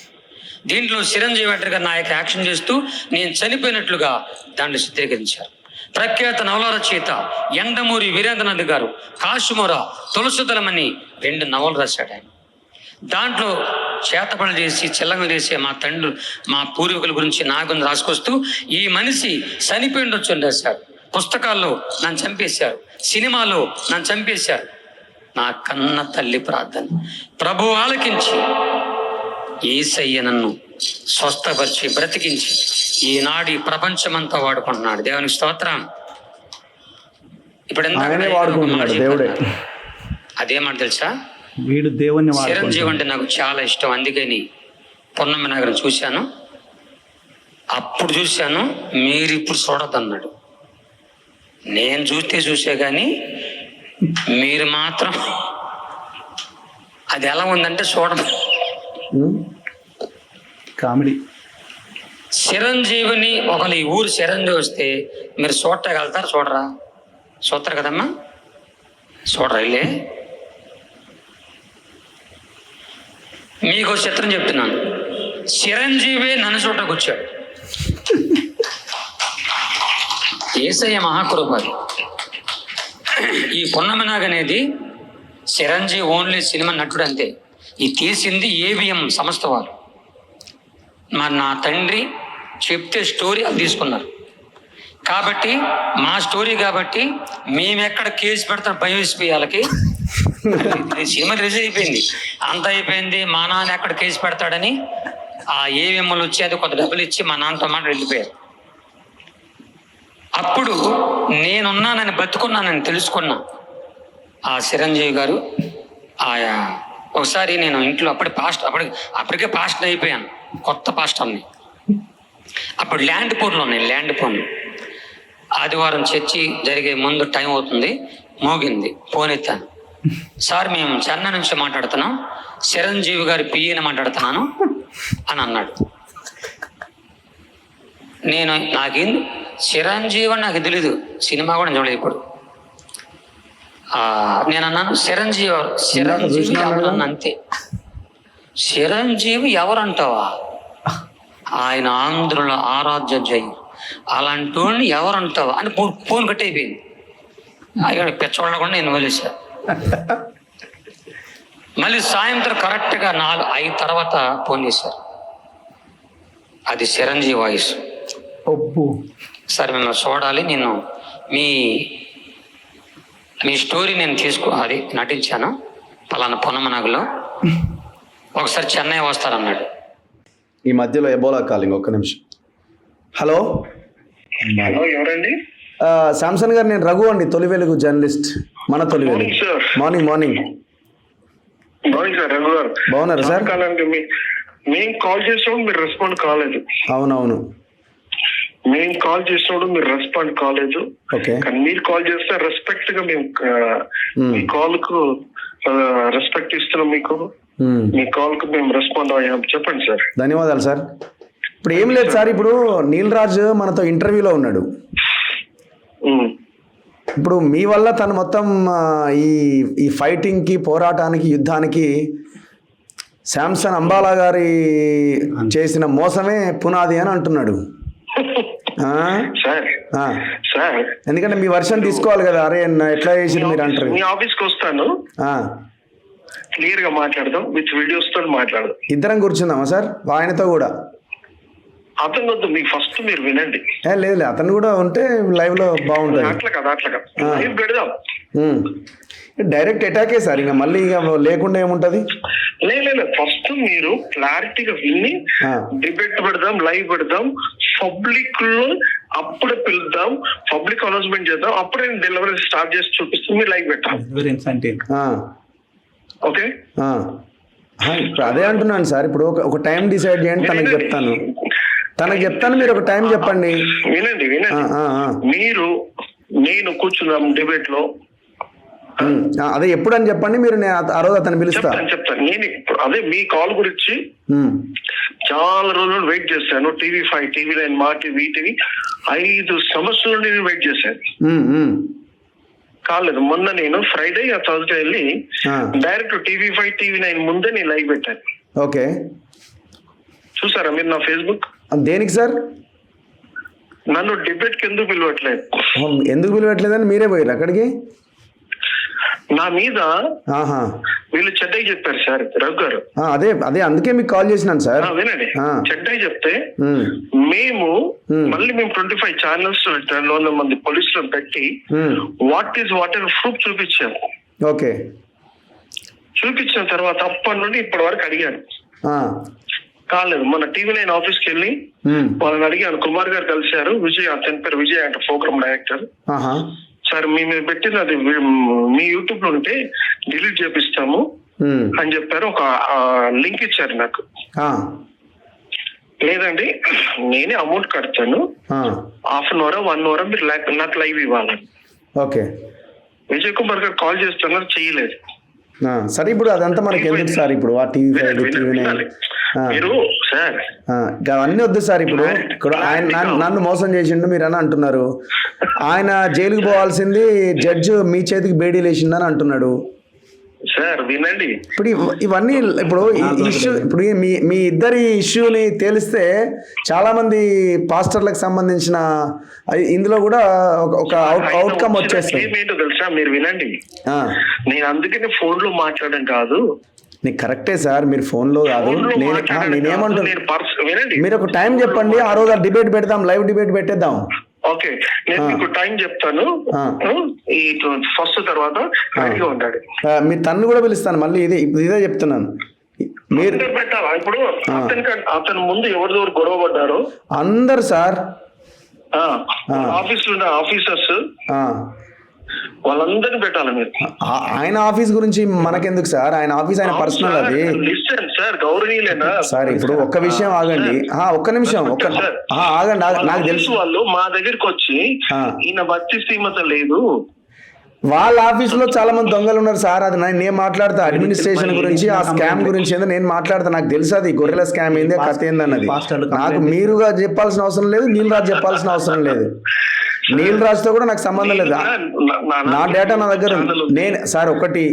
దీంట్లో చిరంజీవి గారు నా యొక్క యాక్షన్ చేస్తూ నేను చనిపోయినట్లుగా దాంట్లో చిత్రీకరించారు. ప్రఖ్యాత నవల రచయిత యండమూరి వీరేంద్రనాథ్ గారు కాశుమూర తులసిదళమని 2 నవలు రాశాడు ఆయన. దాంట్లో చేతపనులు చేసి చిల్లంగలు చేసే మా పూర్వీకుల గురించి నా గురించి రాసుకొస్తూ ఈ మనిషి చనిపోయిండొచ్చు అని రాశారు. పుస్తకాల్లో నన్ను చంపేశారు, సినిమాలో నన్ను చంపేశారు. నా కన్న తల్లి ప్రార్థన ప్రభు ఆలకించి యేసయ్య నన్ను స్వస్థపరిచి బ్రతికించి ఈనాడు ఈ ప్రపంచమంతా వాడుకుంటున్నాడు. దేవునికి స్తోత్రం. ఇప్పుడు అదేమాట తెలుసా, వీడు దేవుని చిరంజీవి అంటే నాకు చాలా ఇష్టం. అందుకని పున్నమి నగరం చూశాను. అప్పుడు చూశాను, మీరు ఇప్పుడు చూడద్దన్నాడు. నేను చూసే కానీ మీరు మాత్రం అది ఎలా ఉందంటే చూడదు. కామెడీ. చిరంజీవిని ఒకళ్ళు ఈ ఊరు చిరంజీవి వస్తే మీరు చూడగలుగుతారు? చూడరు కదమ్మా, చూడరా? వెళ్ళే మీకు చిత్రం చెప్తున్నాను. చిరంజీవి నన్ను చూడటానికి వచ్చాడు. యేసయ్య మహాకృపాది. ఈ పున్నమి నాగ్ అనేది చిరంజీవి ఓన్లీ సినిమా నటుడు అంతే. ఈ తీసింది ఏబిఎం సంస్థ వారు. నా తండ్రి చెప్తే స్టోరీ అది తీసుకున్నారు కాబట్టి, మా స్టోరీ కాబట్టి మేమెక్కడ కేసు పెడతాం భయం వేసిపోయి వాళ్ళకి. సినిమా రిలీజ్ అయిపోయింది, అంత అయిపోయింది. మా నాన్న ఎక్కడ కేసు పెడతాడని ఆ ఏవిఎంలు వచ్చి అది కొంత డబ్బులు ఇచ్చి మా నాన్నతో మాట వెళ్ళిపోయారు. అప్పుడు నేనున్నానని బతుకున్నానని తెలుసుకున్నా. ఆ చిరంజీవి గారు ఒకసారి నేను ఇంట్లో అప్పటికే పాస్టర్ అయిపోయాను, కొత్త పాస్టర్ని. అప్పుడు ల్యాండ్ ఫోన్ ఆదివారం చర్చి జరిగే ముందు టైం అవుతుంది, మోగింది. ఫోన్ ఎత్తాను. సార్, మేము చెన్నై నుంచి మాట్లాడుతున్నాం, చిరంజీవి గారి పిఏని మాట్లాడుతున్నాను అని అన్నాడు. నాకేం చిరంజీవి అని నాకు తెలీదు, సినిమా కూడా చూడలేదు ఇప్పుడు. నేను అన్నాను చిరంజీవి ఎవరన్నా, అంతే. చిరంజీవి ఎవరంటావా? ఆయన ఆంధ్రుల ఆరాధ్య జై. అలాంటి వాడిని ఎవరంటావు అని ఫోన్ కట్ అయిపోయింది. అయ్యో పెచ్చోళ్ళకుండా నేను వదిలేసా. మళ్ళీ సాయంత్రం కరెక్ట్గా 4-5 తర్వాత ఫోన్ చేశారు. అది చిరంజీవి వాయిస్. సార్ మిమ్మల్ని చూడాలి, నేను మీ స్టోరీ నేను అది నటించాను పలానా పొన్నమనగలో, ఒకసారి చెన్నై వస్తారన్నాడు. ఈ మధ్యలో ఎబోలా కాలింగ్, ఒక్క నిమిషం. హలో ఎవరండి? శాంసన్ గారు, నేను రఘు అండి, తొలి వెలుగు జర్నలిస్ట్, మన తొలి వెలుగు. మార్నింగ్ మార్నింగ్ సార్, రఘు గారు బాగున్నారు సార్? మేము కాల్ చేసినప్పుడు మీరు రెస్పాండ్ కాలేదు. అవునవును, మేము కాల్ చేసినప్పుడు మీరు రెస్పాండ్ కాలేదు. ఓకే. కానీ మీరు కాల్ చేస్తే రెస్పెక్ట్ గా మేము మీ కాల్ కు రెస్పెక్ట్ ఇస్తున్నాం. మీ కాల్ కు మేము రెస్పాండ్ అయ్యాం. చెప్పండి సార్. ధన్యవాదాలు సార్. ఇప్పుడు ఏం లేదు సార్, ఇప్పుడు నీల్ రాజ్ మనతో ఇంటర్వ్యూలో ఉన్నాడు. ఇప్పుడు మీ వల్ల తను మొత్తం ఈ ఫైటింగ్కి, పోరాటానికి, యుద్ధానికి శాంసన్ అంబాలా గారి చేసిన మోసమే పునాది అని అంటున్నాడు. ఎందుకంటే మీ వర్షన్ తీసుకోవాలి కదా. అరే ఎట్లా చేసి మీరు అంటారు. మీ ఆఫీస్కి వస్తాను, క్లియర్ గా మాట్లాడదాం, విత్ వీడియోస్ తో మాట్లాడదాం. ఇద్దరం కూర్చుందామా సార్? ఆయనతో కూడా అతను వద్దు, మీకు ఫస్ట్ మీరు వినండి. లేదు అతను కూడా ఉంటే లైవ్ లో బాగుంటుంది. అట్లా కదా లైవ్ పెడదాం. డైరెక్ట్ అటాకే సార్, ఇంకా మళ్ళీ ఇక లేకుండా ఏముంటది. లేదు ఫస్ట్ మీరు క్లారిటీగా విని డిబేట్ పెడదాం, లైవ్ పెడదాం, పబ్లిక్ లో అప్పుడే పిలుద్దాం, పబ్లిక్ అనౌన్స్మెంట్ చేద్దాం, అప్పుడే డెలివరీ స్టార్ట్ చేసి చూపిస్తాం, మీరు లైవ్ పెట్టాం. ఓకే, ఇప్పుడు అదే అంటున్నాను సార్. ఇప్పుడు ఒక టైం డిసైడ్ చేయండి, తనకు చెప్తాను, మీరు ఒక టైం చెప్పండి. వినండి మీరు నేను కూర్చున్నాం డిబేట్ లో. అదే ఎప్పుడు అని చెప్పండి, మీరు ఆ రోజు అతను పిలుస్తాను. నేను అదే మీ కాల్ గురించి చాలా రోజులు వెయిట్ చేశాను. TV5, TV9, మా టీవీ 5 సంవత్సరాలు నేను వెయిట్ చేశాను, కాలేదు. మొన్న నేను ఫ్రైడే థర్స్డే వెళ్ళి డైరెక్ట్ TV5, TV9 ముందే నేను లైవ్ పెట్టాను. ఓకే, చూసారా మీరు నా ఫేస్బుక్? దేనికి సార్? నన్ను డిబేట్ కి ఎందుకు పిలవట్లేదని మీరే పోయారు అక్కడికి. నా మీద వీళ్ళు చెడ్డై చెప్పారు సార్, రఘు గారు. అదే అందుకే మీకు కాల్ చేసినాను సార్. వినండి, చెడ్డై చెప్తే మేము 25 ఛానల్స్ 200 మంది పోలీసులను పెట్టి వాట్ అని ప్రూఫ్ చూపించాము. ఓకే, చూపించిన తర్వాత అప్పటి నుండి ఇప్పటి వరకు అడిగాను, కాలేదు. మన TV9 ఆఫీస్కి వెళ్ళి వాళ్ళని అడిగాను. కుమార్ గారు కలిశారు, విజయ్, అతని పేరు విజయ్ అంటే ప్రోగ్రామ్ డైరెక్టర్. సార్ మేము పెట్టింది అది మీ యూట్యూబ్ లో ఉంటే డిలీట్ చేపిస్తాము అని చెప్పారు. ఒక లింక్ ఇచ్చారు నాకు. లేదండి నేనే అమౌంట్ కడతాను, హాఫ్ అన్ అవర్ 1 అవర్ మీరు నాకు లైవ్ ఇవ్వాలని. ఓకే, విజయ్ కుమార్ గారు కాల్ చేస్తున్నారు, చేయలేదు. సరే, ఇప్పుడు అదంతా మనకి ఎందుకు సార్? ఇప్పుడు ఆ TV5, TV9 మీరు సార్ అవన్నీ వద్దు సార్. ఇప్పుడు ఆయన నన్ను మోసం చేసిండు మీరు అని అంటున్నారు. ఆయన జైలుకి పోవాల్సింది జడ్జి మీ చేతికి బేడీలు వేసిందని అంటున్నాడు సార్. వినండి, ఇప్పుడు ఇవన్నీ ఇప్పుడు ఇష్యూ, ఇప్పుడు మీ ఇద్దరి ఇష్యూని తేలిస్తే చాలా మంది పాస్టర్లకు సంబంధించిన ఇందులో కూడా ఒక అవుట్కమ్ వచ్చేస్తుంది. ఏమేంటో తెలుసా, మీరు వినండి. నేను అందుకని ఫోన్ లో మాట్లాడడం కాదు. నీకు కరెక్టే సార్, మీరు ఫోన్లో కాదు. నేనేమంటున్నా, మీరు ఒక టైం చెప్పండి, ఆ రోజు డిబేట్ పెడదాం, లైవ్ డిబేట్ పెట్టేద్దాం. ఓకే, నేను మీకు టైం చెప్తాను. ఈ ఫస్ట్ తర్వాత రెడీగా ఉంటాడు. మీ తన్ను కూడా పిలుస్తాను మళ్ళీ. ఇదే చెప్తున్నాను. మీరు పెట్టాలా? ఇప్పుడు అతను ముందు ఎవరిదెవరు గొడవ పడ్డారు అందరు సార్, ఆఫీస్ లో ఉన్న ఆఫీసర్స్ వాళ్ళందరినీ పెట్టాలి మీరు. ఆయన ఆఫీస్ గురించి మనకెందుకు సార్? ఆయన ఆఫీస్ ఆయన పర్సనల్. అది సార్ గౌరవనీయులేనా సార్? ఇప్పుడు ఒక్క విషయం ఆగండి, ఒక్క నిమిషం ఆగండి. నాకు తెలుసు వాళ్ళు మా దగ్గరికి వచ్చి ఈయన భక్తి శ్రీమత లేదు, వాళ్ళ ఆఫీస్ లో చాలా మంది దొంగలు ఉన్నారు సార్. అది నేను మాట్లాడతా అడ్మినిస్ట్రేషన్ గురించి, ఆ స్కామ్ గురించి ఏందో నేను మాట్లాడతా. నాకు తెలుసు అది గొర్రెల స్కామ్ ఏంది, కథ ఏందన్నది. నాకు మీరుగా చెప్పాల్సిన అవసరం లేదు, నీలరాజు చెప్పాల్సిన అవసరం లేదు. నీల్ రాజుతో కూడా నాకు సంబంధం లేదు. నా డేటా నా దగ్గర ఉంది. నేను సార్ ఒకటి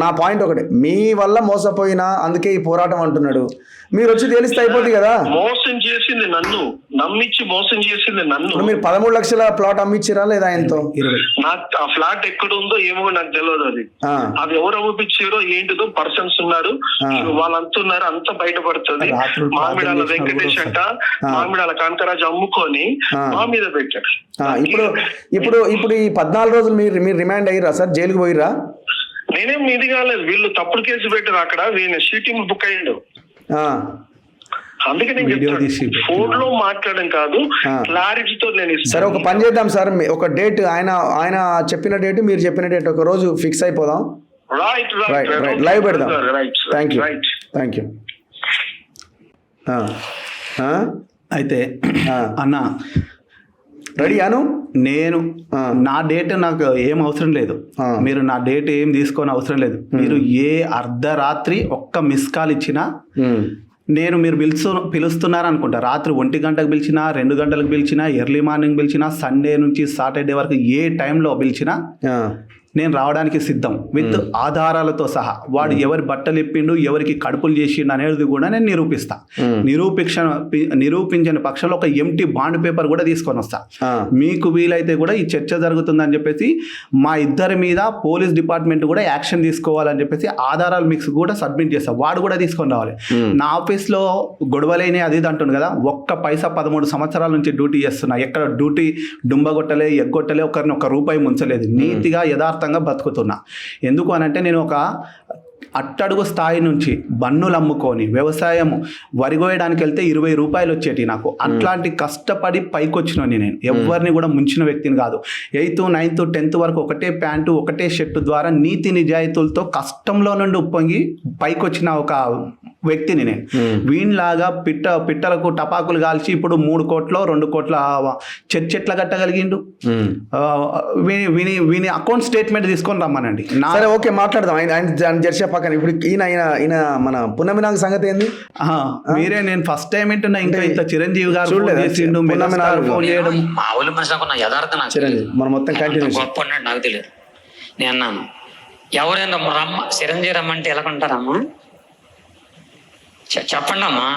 నా పాయింట్ ఒకటి, మీ వల్ల మోసపోయినా అందుకే ఈ పోరాటం అంటున్నాడు. మీరు వచ్చి తేలిస్తే అయిపోతుంది కదా. మోసం చేసింది నన్ను, నమ్మించి మోసం చేసింది నన్ను. మీరు 13 లక్షల ప్లాట్ అమ్మిచ్చిరా లేదా ఎంతో? నాకు ఆ ఫ్లాట్ ఎక్కడ ఉందో ఏమో నాకు తెలియదు. అది ఎవరు అమ్మిపించారో ఏంటిదో పర్సన్స్ ఉన్నారు, వాళ్ళంతా ఉన్నారు, అంతా బయటపడుతుంది. మామిడాల వెంకటేష్ అంట మామిడాల కాంతరాజు అమ్ముకొని మా మీద పెట్టాడు. ఇప్పుడు ఈ 14 రోజులు మీరు రిమాండ్ అయ్యారా సార్? జైలుకి పోయిరా? నేనేం ఇది కాలేదు, వీళ్ళు తప్పుడు కేసు పెట్టారు అక్కడ. వీళ్ళ షీటింగ్ బుక్ అయ్యిండు. అందుకే నేను చెప్తాను, ఫోన్ లో మాట్లాడడం కాదు, క్లారిటీతో నేను ఇస్తాను. సరే ఒక పని చేద్దాం సార్, ఒక డేట్ ఆయన చెప్పిన డేట్ మీరు చెప్పిన డేట్ ఒక రోజు ఫిక్స్ అయిపోదాం. రైట్ లైవ్ పెడదాం. Thank you. అయితే అన్న రెడీ అను. నేను నా డేట్ నాకు ఏం అవసరం లేదు, మీరు నా డేట్ ఏం తీసుకొని అవసరం లేదు. మీరు ఏ అర్ధరాత్రి ఒక్క మిస్ కాల్ ఇచ్చినా నేను, మీరు పిలుస్తున్నారు అనుకుంటా, రాత్రి 1 గంటకు పిలిచినా, 2 గంటలకు పిలిచినా, ఎర్లీ మార్నింగ్ పిలిచినా, సండే నుంచి సాటర్డే వరకు ఏ టైంలో పిలిచినా నేను రావడానికి సిద్ధం, విత్ ఆధారాలతో సహా. వాడు ఎవరి బట్టలు ఇప్పిండు, ఎవరికి కడుపులు చేసిండు అనేది కూడా నేను నిరూపిస్తా. నిరూపించని పక్షంలో ఒక ఎంటీ బాండ్ పేపర్ కూడా తీసుకొని వస్తా. మీకు వీలైతే కూడా ఈ చర్చ జరుగుతుందని చెప్పేసి మా ఇద్దరి మీద పోలీస్ డిపార్ట్మెంట్ కూడా యాక్షన్ తీసుకోవాలని చెప్పేసి ఆధారాలు మీకు కూడా సబ్మిట్ చేస్తా. వాడు కూడా తీసుకొని రావాలి. నా ఆఫీస్లో గొడవలేని అది అంటుంది కదా, ఒక్క పైసా 13 సంవత్సరాల నుంచి డ్యూటీ చేస్తున్నా, ఎక్కడ డ్యూటీ డుంబగొట్టలే, ఎగ్గొట్టలే, ఒకరిని ₹1 ముంచలేదు, నీతిగా యథార్థంగా బతుకుతున్నా. ఎందుకు అనంటే నేను ఒక అట్టడుగు స్థాయి నుంచి బన్నులు అమ్ముకొని వ్యవసాయం వరిగోయడానికి వెళ్తే ₹20 వచ్చేటి నాకు. అట్లాంటి కష్టపడి పైకి వచ్చిన నేను ఎవరిని కూడా ముంచిన వ్యక్తిని కాదు. 8th, 9th, 10th వరకు ఒకటే ప్యాంటు ఒకటే షర్టు ద్వారా నీతి నిజాయితీలతో కష్టంలో నుండి ఉప్పొంగి పైకి వచ్చిన ఒక వ్యక్తిని నేను. వీళ్ళలాగా పిట్టలకు టపాకులు కాల్చి ఇప్పుడు 3 కోట్ల 2 కోట్ల చర్చ ఎట్లా కట్టగలిగిండు? వీని అకౌంట్ స్టేట్మెంట్ తీసుకొని రమ్మనండి. సరే ఓకే మాట్లాడదాం. ఆయన జర్సీ పక్కన ఇప్పుడు ఈయన మన పున్నమినాగ సంగతి ఏంది? మీరే, నేను ఫస్ట్ టైం వింటున్నా. ఇంకా ఇంత చిరంజీవి గారు ఫోన్ చేయడం మామూలు మనిషి అనుకున్నా, యథార్థం మనం మొత్తం కంటిన్యూ గొప్ప ఉన్నాడు నాకు తెలియదు. నేను అన్నాను, ఎవరైనా చిరంజీవి రమ్మంటే ఎలాగుంటారమ్మా చెప్పండి అమ్మా,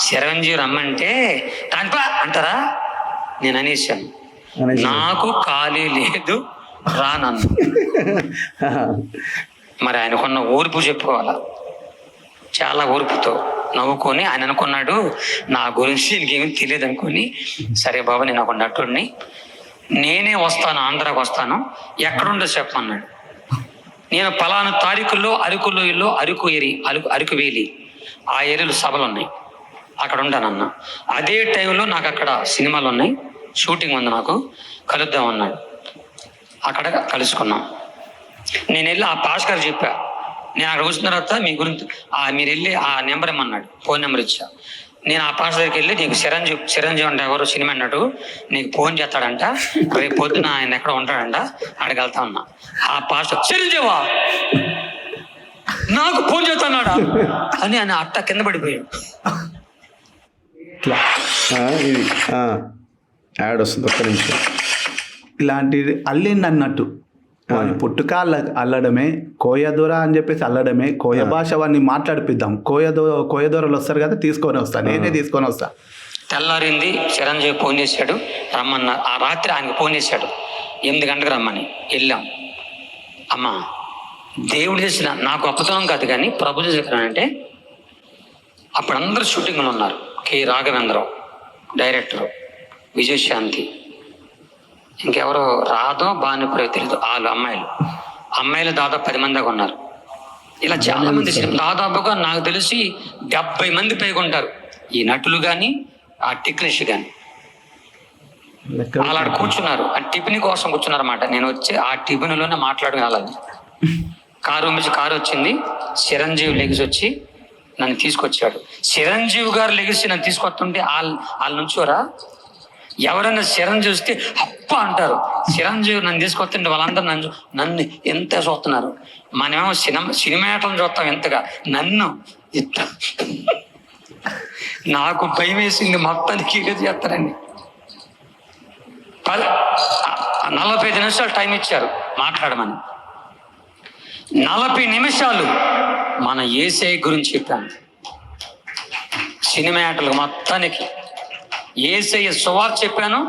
చిరంజీవి రమ్మంటే కానిపా అంటారా? నేను అనేసాను, నాకు ఖాళీ లేదు రానన్ను. మరి ఆయనకున్న ఓర్పు చెప్పుకోవాలా, చాలా ఓర్పుతో నవ్వుకొని ఆయన అనుకున్నాడు నా గురించి నీకేమీ తెలియదు అనుకొని, సరే బాబా నేను ఒక నటుడిని, నేనే వస్తాను, ఆంధ్రాకి వస్తాను, ఎక్కడుండో చెప్పమన్నాడు. నేను పలానా తారీఖుల్లో అరకులోయలో అరకు వేలి ఆ ఏరియాలో సభలు ఉన్నాయి, అక్కడ ఉంటానన్న. అదే టైంలో నాకు అక్కడ సినిమాలు ఉన్నాయి, షూటింగ్ ఉంది, నాకు కలుద్దాం అన్నాడు. అక్కడ కలుసుకున్నాం. నేను వెళ్ళి ఆ పాస్ గారు చెప్పా, నేను అక్కడ వచ్చిన తర్వాత మీ గురించి మీరు వెళ్ళి ఆ నెంబర్ ఇమ్మన్నాడు, ఫోన్ నెంబర్ ఇచ్చా. నేను ఆ పాస్ దగ్గరికి వెళ్ళి, నీకు చిరంజీవి అంటే ఎవరు సినిమా అన్నట్టు నీకు ఫోన్ చేస్తాడంట, రేపు పొద్దున ఆయన ఎక్కడ ఉంటాడంట, అక్కడికి వెళ్తా ఉన్నా. ఆ పాస్ చిరంజీవా నాకు ఫోన్ చేస్తున్నాడా అని ఆయన అట్ట కింద పడిపోయాడు. యాడ్ వస్తుంది, ఒక్క నిమిషం. ఇలాంటిది అల్లిండి అన్నట్టు పుట్టుక అల్లడమే, కోయదొర అని చెప్పేసి అల్లడమే, కోయ భాష వాడిని మాట్లాడిపిద్దాం. కోయదొరలు వస్తారు కదా, తీసుకొని వస్తా, నేనే తీసుకొని వస్తా. తెల్లారింది, చిరంజీవి ఫోన్ చేశాడు రమ్మన్నారు. ఆ రాత్రి ఆయనకు ఫోన్ చేశాడు 8 గంటలకు రమ్మని. వెళ్ళాం. అమ్మా దేవుడు చేసిన నాకు గొప్పతనం కాదు కానీ ప్రభు చేశానంటే, అప్పుడు అందరూ షూటింగ్లో ఉన్నారు. కె రాఘవేంద్రరావు డైరెక్టరు, విజయశాంతి, ఇంకెవరో రాధో భానుప్రియ తెలీదు, వాళ్ళు అమ్మాయిలు దాదాపు 10 మంది దాకా ఉన్నారు. ఇలా చాలా మంది దాదాపుగా నాకు తెలిసి 70 మంది పైగా ఉంటారు, ఈ నటులు కానీ ఆ టెక్నీషియన్ కానీ. అలా కూర్చున్నారు, ఆ టిఫిన్ కోసం కూర్చున్నారు అన్నమాట. నేను వచ్చి ఆ టిఫిన్లోనే మాట్లాడుకుని అలాగే కారు వచ్చింది. చిరంజీవి లెగిసి వచ్చి నన్ను తీసుకొచ్చాడు. చిరంజీవి గారు లెగిసి నన్ను తీసుకొస్తుంటే వాళ్ళ నుంచోరా, ఎవరైనా చిరంజీవి వస్తే అప్ప అంటారు. చిరంజీవి నన్ను తీసుకొస్తుంటే వాళ్ళందరూ నన్ను ఎంత చూస్తున్నారు. మనమేమో సినిమాటలను చూస్తాం ఎంతగా, నన్ను నాకు భయం వేసింది. మొత్తానికి చేస్తారండి. 45 నిమిషాలు టైం ఇచ్చారు మాట్లాడమని. 40 నిమిషాలు మన యేసయ్య గురించి చెప్పాను. సినిమాటలు మొత్తానికి యేసయ్య సువార్త చెప్పాను,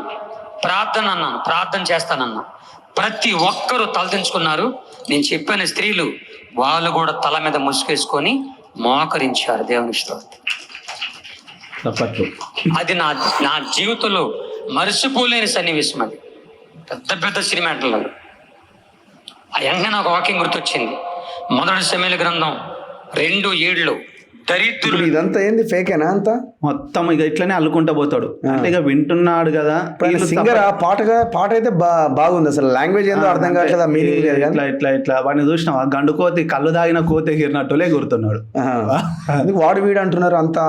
ప్రార్థన అన్నాను, ప్రార్థన చేస్తానన్నా. ప్రతి ఒక్కరూ తలదించుకున్నారు. నేను చెప్పిన స్త్రీలు వాళ్ళు కూడా తల మీద ముసుగేసుకొని మోకరించారు. దేవుని స్తోత్రం. అది నా జీవితంలో మరిచిపోలేని సన్నివేశం. అది పెద్ద పెద్ద సినిమాటలు. వెంటనే నాకు వాక్యం గుర్తొచ్చింది. 1 సమూయేలు గ్రంథం 2:7 దరిద్రులు. ఇదంతా ఏంది, ఫేకేనా అంతా? మొత్తం ఇక ఇట్లనే అల్లుకుంటా పోతాడు. అంటే ఇక వింటున్నాడు కదా. సింగర్ పాట అయితే బాగుంది. అసలు లాంగ్వేజ్ ఏందో అర్థం కావట్లేదు, మీనింగ్ ఇట్లా వాడిని చూసినా గండు కోతి కళ్ళు దాగిన కోతి ఎగిరినట్టులే గుర్తున్నాడు. వాడు వీడు అంటున్నారు అంతా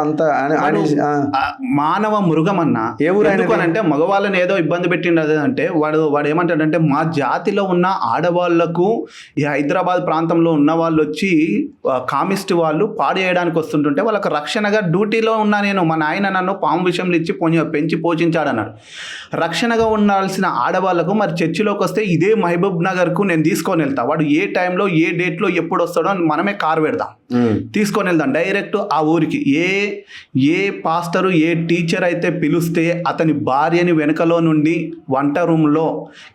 మానవ మృగం అన్న. ఏ ఊరు అంటే మగవాళ్ళని ఏదో ఇబ్బంది పెట్టిండు అంటే వాడు ఏమంటాడంటే మా జాతిలో ఉన్న ఆడవాళ్లకు ఈ హైదరాబాద్ ప్రాంతంలో ఉన్న వాళ్ళు వచ్చి కామిస్ట్ వాళ్ళు పాడు చేయడానికి వస్తుంటుంటే వాళ్ళకి రక్షణగా డ్యూటీలో ఉన్నా నేను, మా నాయన నన్ను పాము విషయంలో ఇచ్చి పెంచి పోషించాడన్నాడు. రక్షణగా ఉండాల్సిన ఆడవాళ్లకు మరి చర్చిలోకి వస్తే ఇదే మహబూబ్ నగర్కు నేను తీసుకొని వెళ్తా. వాడు ఏ టైంలో ఏ డేట్లో ఎప్పుడు వస్తాడో మనమే కారు పెడదాం, తీసుకొని వెళ్దాం డైరెక్ట్ ఆ ఊరికి. ఏ పాస్టరు ఏ టీచర్ అయితే పిలిస్తే అతని భార్యని వెనకలో నుండి వంట రూమ్లో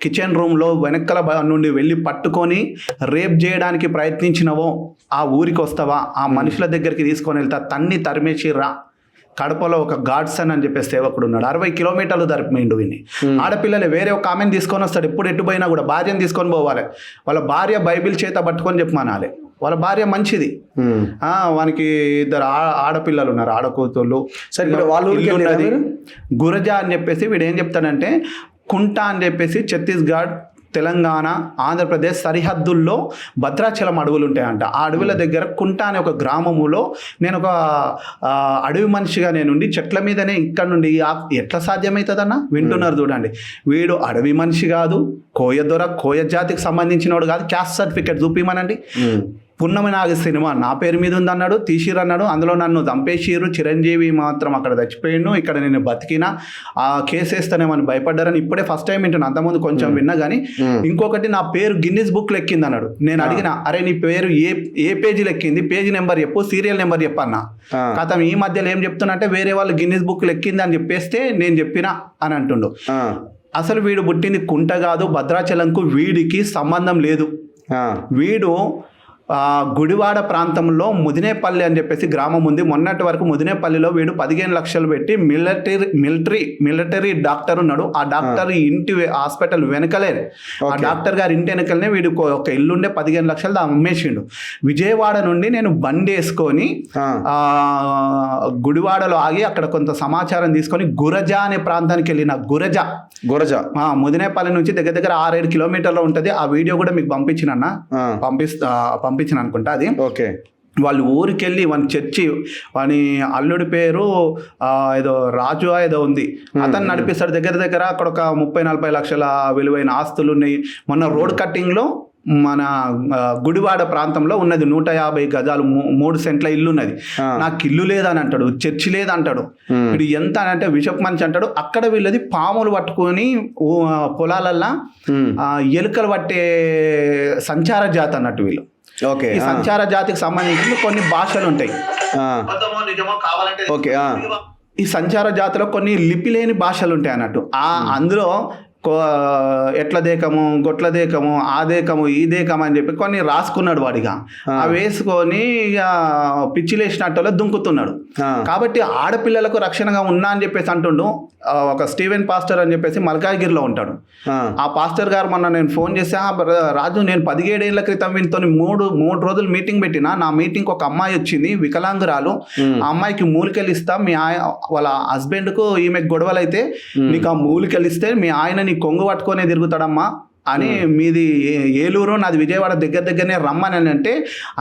కిచెన్ రూమ్లో వెనకల నుండి వెళ్ళి పట్టుకొని రేప్ చేయడానికి ప్రయత్నించినవో ఆ ఊరికి వస్తావా, ఆ మనుషుల దగ్గరికి తీసుకొని వెళ్తా, తన్ని తరిమేసి రా. కడపలో ఒక గాడ్సన్ అని చెప్పే సేవకుడు ఉన్నాడు. 60 కిలోమీటర్లు తరిపిండు విని. ఆడపిల్లలు వేరే ఒక ఆమెను తీసుకొని వస్తాడు. ఎప్పుడు ఎటు పోయినా కూడా భార్యను తీసుకొని పోవాలి. వాళ్ళ భార్య బైబిల్ చేత పట్టుకొని చెప్పమనాలి. వాళ్ళ భార్య మంచిది. వానికి 2 ఆడపిల్లలు ఉన్నారు, ఆడకూతుళ్ళు. సరే వాళ్ళు గురజా అని చెప్పేసి వీడు ఏం చెప్తాడంటే కుంటా అని చెప్పేసి ఛత్తీస్గఢ్, తెలంగాణ, ఆంధ్రప్రదేశ్ సరిహద్దుల్లో భద్రాచలం అడవులు ఉంటాయంట. ఆ అడవుల దగ్గర కుంట అనే ఒక గ్రామములో నేను ఒక అడవి మనిషిగా నేనుండి చెట్ల మీదనే ఇక్కడ నుండి ఎట్లా సాధ్యమవుతుందన్న వింటున్నారు చూడండి. వీడు అడవి మనిషి కాదు, కోయ జాతికి సంబంధించినవాడు కాదు. క్యాస్ట్ సర్టిఫికేట్ చూపిమనండి. పున్నమి నాగ సినిమా నా పేరు మీద ఉందన్నాడు, తీసిరన్నాడు. అందులో నన్ను చంపేసిరు, చిరంజీవి మాత్రం అక్కడ చచ్చిపోయిండు, ఇక్కడ నేను బతికినా ఆ కేసు వేస్తానేమని భయపడ్డారని ఇప్పుడే ఫస్ట్ టైం వింటున్నా. అంతకుముందు కొంచెం విన్నా కానీ. ఇంకొకటి నా పేరు గిన్నిస్ బుక్లో ఎక్కింది అన్నాడు. నేను అడిగిన, అరే నీ పేరు ఏ పేజీలో ఎక్కింది, పేజీ నెంబర్ చెప్పు, సీరియల్ నెంబర్ చెప్పన్నా. కథం ఈ మధ్యలో ఏం చెప్తున్నా అంటే వేరే వాళ్ళు గిన్నిస్ బుక్లో ఎక్కింది అని చెప్పేస్తే నేను చెప్పినా అని అంటుండు. అసలు వీడు పుట్టింది కుంట కాదు, భద్రాచలంకు వీడికి సంబంధం లేదు. వీడు గుడివాడ ప్రాంతంలో ముదినేపల్లి అని చెప్పేసి గ్రామం ఉంది. మొన్నటి వరకు ముదినేపల్లిలో వీడు 15 లక్షలు పెట్టి మిలిటరీ డాక్టర్ ఉన్నాడు. ఆ డాక్టర్ ఇంటి హాస్పిటల్ వెనకలే, ఆ డాక్టర్ గారి ఇంటి వెనకలనే వీడు ఒక ఇల్లుండే 15 లక్షలు అమ్మేసిండు. విజయవాడ నుండి నేను బండి వేసుకొని గుడివాడలో ఆగి అక్కడ కొంత సమాచారం తీసుకొని గురజా అనే ప్రాంతానికి వెళ్ళిన. గురజా ముదినేపల్లి నుంచి దగ్గర 6-7 కిలోమీటర్లో ఉంటుంది. ఆ వీడియో కూడా మీకు పంపించిన అనుకుంటా. అది ఓకే. వాళ్ళు ఊరికి వెళ్ళి వాని చర్చి, వాని అల్లుడి పేరు ఏదో రాజు ఏదో ఉంది, అతను నడిపిస్తాడు. దగ్గర అక్కడ ఒక 30-40 లక్షల విలువైన ఆస్తులు ఉన్నాయి. మొన్న రోడ్ కట్టింగ్లో మన గుడివాడ ప్రాంతంలో ఉన్నది 150 గజాలు 3 సెంట్ల ఇల్లు ఉన్నది. నాకు ఇల్లు లేదని అంటాడు, చర్చి లేదంటాడు. వీడు ఎంత అని అంటే విషప్ మంచి అంటాడు. అక్కడ వీళ్ళది పాములు పట్టుకొని పొలాలల్లా ఎలుకలు పట్టే సంచార జాతి అన్నట్టు వీళ్ళు. ఓకే. ఈ సంచార జాతికి సంబంధించిన కొన్ని భాషలు ఉంటాయి. ఓకే. ఈ సంచార జాతిలో కొన్ని లిపి లేని భాషలు ఉంటాయి అన్నట్టు. అందులో ఎట్ల దేకము, గొట్ల దేకము, ఆ దేకము, ఈ దేకము అని చెప్పి కొన్ని రాసుకున్నాడు వాడిగా. అవి వేసుకొని ఇక పిచ్చిలేసినట్టులో దుంకుతున్నాడు. కాబట్టి ఆడపిల్లలకు రక్షణగా ఉన్నా అని చెప్పేసి అంటుండు. ఒక స్టీవెన్ పాస్టర్ అని చెప్పేసి మల్కాజ్గిరిలో ఉంటాడు. ఆ పాస్టర్ గారు మొన్న నేను ఫోన్ చేసా, రాజు నేను 17 ఏళ్ల క్రితం వీళ్ళతో 3 రోజులు మీటింగ్ పెట్టినా. నా మీటింగ్కి ఒక అమ్మాయి వచ్చింది, వికలాంగురాలు. ఆ అమ్మాయికి మూలికలు ఇస్తా, మీ వాళ్ళ హస్బెండ్కు ఈమెకు గొడవలు అయితే నీకు ఆ మూలికలు ఇస్తే మీ ఆయన నీ కొంగు పట్టుకొనే తిరుగుతాడమ్మా అని. మీది ఏలూరు, నాది విజయవాడ, దగ్గరనే రమ్మని అంటే,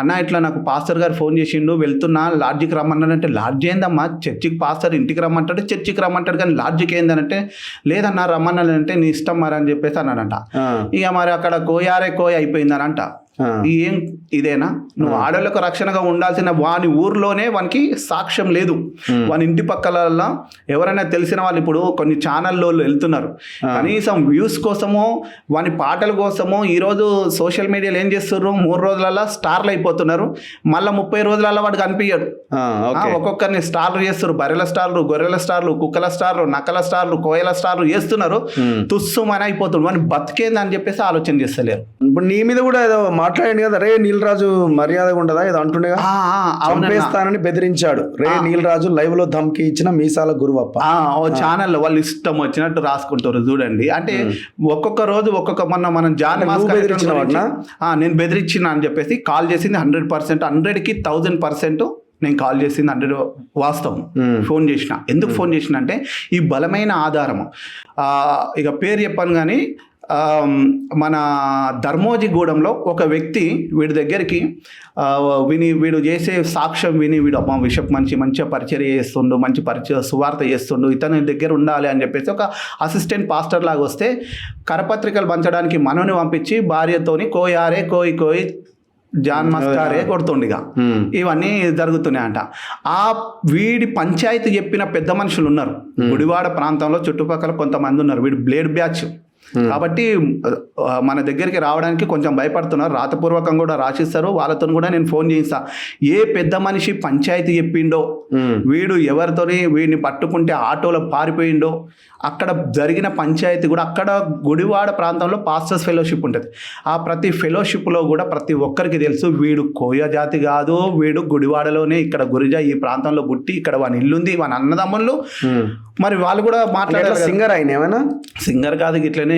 అన్న ఇట్లా నాకు పాస్టర్ గారు ఫోన్ చేసిండు, వెళ్తున్నా, లాడ్జికి రమ్మన్నాడంటే. లాడ్జ్ ఏందమ్మా, చర్చికి పాస్టర్ ఇంటికి రమ్మంటాడు, చర్చికి రమ్మంటాడు, కానీ లాడ్జికి ఏందనంటే లేదన్నా రమ్మన్నాడంటే నీ ఇష్టం మరి అని చెప్పేసి అన్నాడంట. ఇక మరి అక్కడ కోయ అయిపోయిందనంట. ఏం ఇదేనా? నువ్వు ఆడవాళ్ళకు రక్షణగా ఉండాల్సిన వాని ఊర్లోనే వానికి సాక్ష్యం లేదు. వాని ఇంటి పక్కల ఎవరైనా తెలిసిన వాళ్ళు ఇప్పుడు కొన్ని ఛానల్లో వెళ్తున్నారు, కనీసం వ్యూస్ కోసమో వాని పాటల కోసమో ఈరోజు సోషల్ మీడియాలో ఏం చేస్తున్నారు, 3 రోజులలో స్టార్లు అయిపోతున్నారు, మళ్ళీ 30 రోజులలో వాడు కనిపించాడు. ఒక్కొక్కరిని స్టార్లు చేస్తారు, బర్రెల స్టార్లు, గొర్రెల స్టార్లు, కుక్కల స్టార్లు, నక్కల స్టార్లు, కోయల స్టార్లు చేస్తున్నారు. తుస్సుమని అయిపోతుంది, వాడిని బతికేంది అని చెప్పేసి ఆలోచన చేస్తలేరు. ఇప్పుడు నీ మీద కూడా ఏదో మాట్లాడండి కదా, రే నీలరాజు మర్యాదగా ఉండదా ఏదో అంటుండేగా, చంపేస్తానని బెదిరించాడు. రే నీలరాజు లైవ్ లో ధమ్కి ఇచ్చిన మీసాల గురువప్ప. ఛానల్ వాళ్ళు ఇష్టం వచ్చినట్టు రాసుకుంటారు చూడండి. అంటే ఒక్కొక్క రోజు ఒక్కొక్క మనం జాన్ నేను బెదిరించిన అని చెప్పేసి కాల్ చేసింది 100%, 100కి 1000% నేను కాల్ చేసింది 100 వాస్తవం. ఫోన్ చేసిన, ఎందుకు ఫోన్ చేసిన అంటే ఈ బలమైన ఆధారము. ఇక పేరు చెప్పాను కానీ మన ధర్మోజిగూడెంలో ఒక వ్యక్తి వీడి దగ్గరికి వీడు చేసే సాక్ష్యం విని వీడు విషప్ మంచిగా పరిచర్య చేస్తుండు, మంచి సువార్త చేస్తుండు, ఇతని దగ్గర ఉండాలి అని చెప్పేసి ఒక అసిస్టెంట్ పాస్టర్ లాగా వస్తే కరపత్రికలు పంచడానికి మనోని పంపించి భార్యతోని కోయారే కోయి జాన్ మస్కారే కొడుతుండిగా ఇవన్నీ జరుగుతున్నాయంట. వీడి పంచాయతీ చెప్పిన పెద్ద మనుషులు ఉన్నారు గుడివాడ ప్రాంతంలో, చుట్టుపక్కల కొంతమంది ఉన్నారు. వీడు బ్లేడ్ బ్యాచ్ కాబట్టి మన దగ్గరికి రావడానికి కొంచెం భయపడుతున్నారు. రాతపూర్వకంగా కూడా రాసిస్తారు, వాళ్ళతో కూడా నేను ఫోన్ చేయిస్తా. ఏ పెద్ద మనిషి పంచాయతీ చెప్పిండో, వీడు ఎవరితోని వీడిని పట్టుకుంటే ఆటోలో పారిపోయిండో, అక్కడ జరిగిన పంచాయతీ కూడా అక్కడ గుడివాడ ప్రాంతంలో పాస్టర్స్ ఫెలోషిప్ ఉంటుంది. ఆ ప్రతి ఫెలోషిప్లో కూడా ప్రతి ఒక్కరికి తెలుసు వీడు కోయ జాతి కాదు, వీడు గుడివాడలోనే ఇక్కడ గురిజా ఈ ప్రాంతంలో పుట్టి ఇక్కడ వాని ఇల్లుంది, వాని అన్నదమ్ముళ్ళు. మరి వాళ్ళు కూడా మాట్లాడారు. సింగర్ ఆయన ఏమైనా సింగర్ కాదు, ఇట్లనే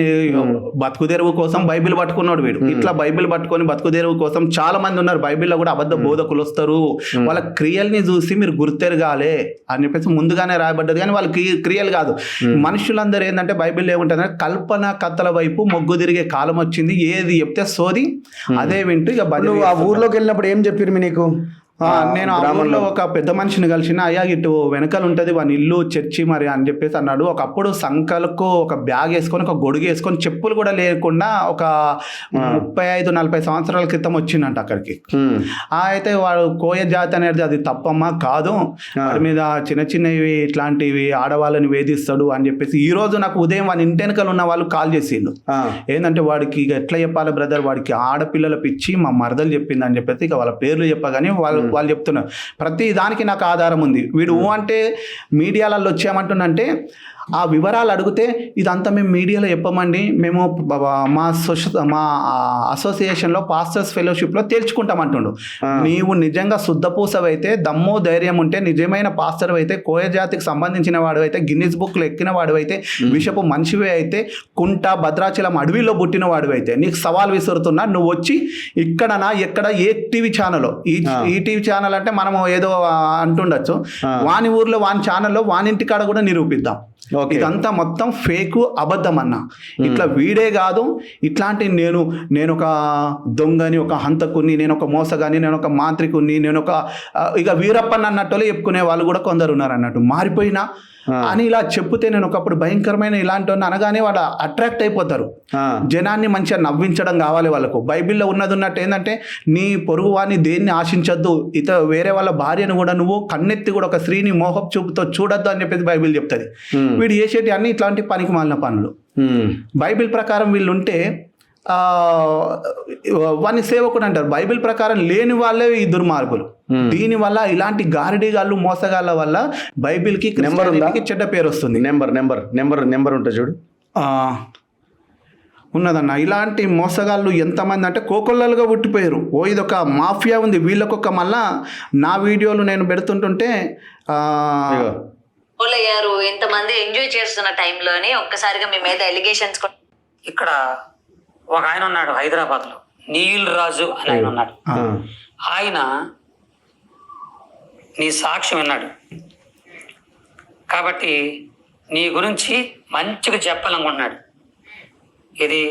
బతుకుదెరువు కోసం బైబిల్ పట్టుకున్నాడు వీడు. ఇట్లా బైబిల్ పట్టుకొని బతుకుదెరువు కోసం చాలా మంది ఉన్నారు. బైబిల్లో కూడా అబద్ధ బోధకులు వస్తారు, వాళ్ళ క్రియల్ని చూసి మీరు గుర్తెరగాలే అని చెప్పేసి ముందుగానే రాయబడ్డది. కానీ వాళ్ళ క్రియలు కాదు. మనుషులందరూ ఏంటంటే బైబిల్లో ఏముంటుందంటే కల్పన కథల వైపు మొగ్గు తిరిగే కాలం వచ్చింది. ఏది చెప్తే సోది అదే వింటూ ఇక ఆ ఊర్లోకి వెళ్ళినప్పుడు ఏం చెప్పారు మీకు? నేను ఆ ఊర్లో ఒక పెద్ద మనిషిని కలిసిన, అయ్యా ఇటు వెనకాల ఉంటుంది వాని ఇల్లు చర్చి మరి అని చెప్పేసి అన్నాడు. ఒకప్పుడు సంకలకు ఒక బ్యాగ్ వేసుకొని ఒక గొడుగు వేసుకొని చెప్పులు కూడా లేకుండా ఒక 35-40 సంవత్సరాల క్రితం వచ్చిందంట అక్కడికి. అయితే వాడు కోయ జాతి అనేది అది తప్పమ్మా కాదు, వాడి మీద చిన్నవి ఇట్లాంటివి ఆడవాళ్ళని వేధిస్తాడు అని చెప్పేసి ఈ రోజు నాకు ఉదయం వాని ఇంటి వెనకాల ఉన్న వాళ్ళు కాల్ చేసిండు. ఏంటంటే వాడికి ఇక ఎట్లా చెప్పాలి బ్రదర్, వాడికి ఆడపిల్లల పిచ్చి మా మరదలు చెప్పింది అని చెప్పేసి ఇక వాళ్ళ పేర్లు చెప్పగానే వాళ్ళు చెప్తున్నారు. ప్రతి దానికి నాకు ఆధారం ఉంది. వీడు అంటే మీడియాలలో వచ్చామంటుందంటే ఆ వివరాలు అడిగితే ఇదంతా మేము మీడియాలో చెప్పమండి, మేము మా అసోసియేషన్లో పాస్టర్స్ ఫెలోషిప్లో తేల్చుకుంటామంటుండు. నీవు నిజంగా శుద్ధపూసవైతే, దమ్ము ధైర్యం ఉంటే, నిజమైన పాస్టర్ అయితే, కోయ జాతికి సంబంధించిన వాడు అయితే, గిన్నిస్ బుక్లో ఎక్కిన వాడు అయితే, విషపు మనిషివే అయితే, కుంట భద్రాచలం అడవిలో పుట్టిన వాడు అయితే నీకు సవాల్ విసురుతున్నా, నువ్వు వచ్చి ఎక్కడ ఏ టీవీ ఛానల్, ఈ టీవీ ఛానల్ అంటే మనము ఏదో అంటుండొచ్చు, వాని ఊర్లో వాని ఛానల్లో వానింటి కాడ కూడా నిరూపిద్దాం. ఇదంతా మొత్తం ఫేకు, అబద్ధం అన్న. ఇట్లా వీడే కాదు, ఇట్లాంటి నేను ఒక దొంగని, ఒక హంతకుని, నేను ఒక మోసగాని, నేను ఒక మాంత్రికుని, నేను ఒక ఇక వీరప్పని అన్నట్టు చెప్పుకునే వాళ్ళు కూడా కొందరు ఉన్నారు అన్నట్టు. మారిపోయినా అని ఇలా చెప్తే నేను ఒకప్పుడు భయంకరమైన ఇలాంటి అనగానే వాళ్ళు అట్రాక్ట్ అయిపోతారు. జనాన్ని మంచిగా నవ్వించడం కావాలి వాళ్ళకు. బైబిల్లో ఉన్నది ఉన్నట్టు ఏంటంటే నీ పొరుగు వాడిని దేన్ని ఆశించొద్దు, వేరే వాళ్ళ భార్యను కూడా నువ్వు కన్నెత్తి కూడా ఒక స్త్రీని మోహపు చూపుతో చూడొద్దు అని చెప్పేసి బైబిల్ చెప్తుంది. వీడు చేసేటి అన్ని ఇట్లాంటి పనికి మాలిన పనులు. బైబిల్ ప్రకారం వీళ్ళు ఉంటే వాడిని సేవకుడు అంటారు. బైబిల్ ప్రకారం లేని వాళ్ళే ఈ దుర్మార్గులు. దీనివల్ల ఇలాంటి గారడీగాళ్ళు, మోసగాళ్ళ వల్ల బైబిల్కి క్రిస్టియానిటీకి చెడ్డ పేరు వస్తుంది. నెంబర్ ఉంటుంది చూడు, ఉన్నదన్న. ఇలాంటి మోసగాళ్ళు ఎంతమంది అంటే కోకొల్లలుగా పుట్టిపోయారు. ఇదొక మాఫియా ఉంది వీళ్ళకొక. మళ్ళా నా వీడియోలు నేను పెడుతుంటుంటే ఎంతమంది ఎంజాయ్ చేస్తున్న టైంలోనే ఒక్కసారిగా మీ మీద ఎలిగేషన్స్. ఇక్కడ ఒక ఆయన ఉన్నాడు హైదరాబాద్లో, నీలరాజు అని ఆయన ఉన్నాడు. ఆయన నీ సాక్ష్యం విన్నాడు కాబట్టి నీ గురించి మంచిగా చెప్పాలనుకుంటున్నాడు. ఇది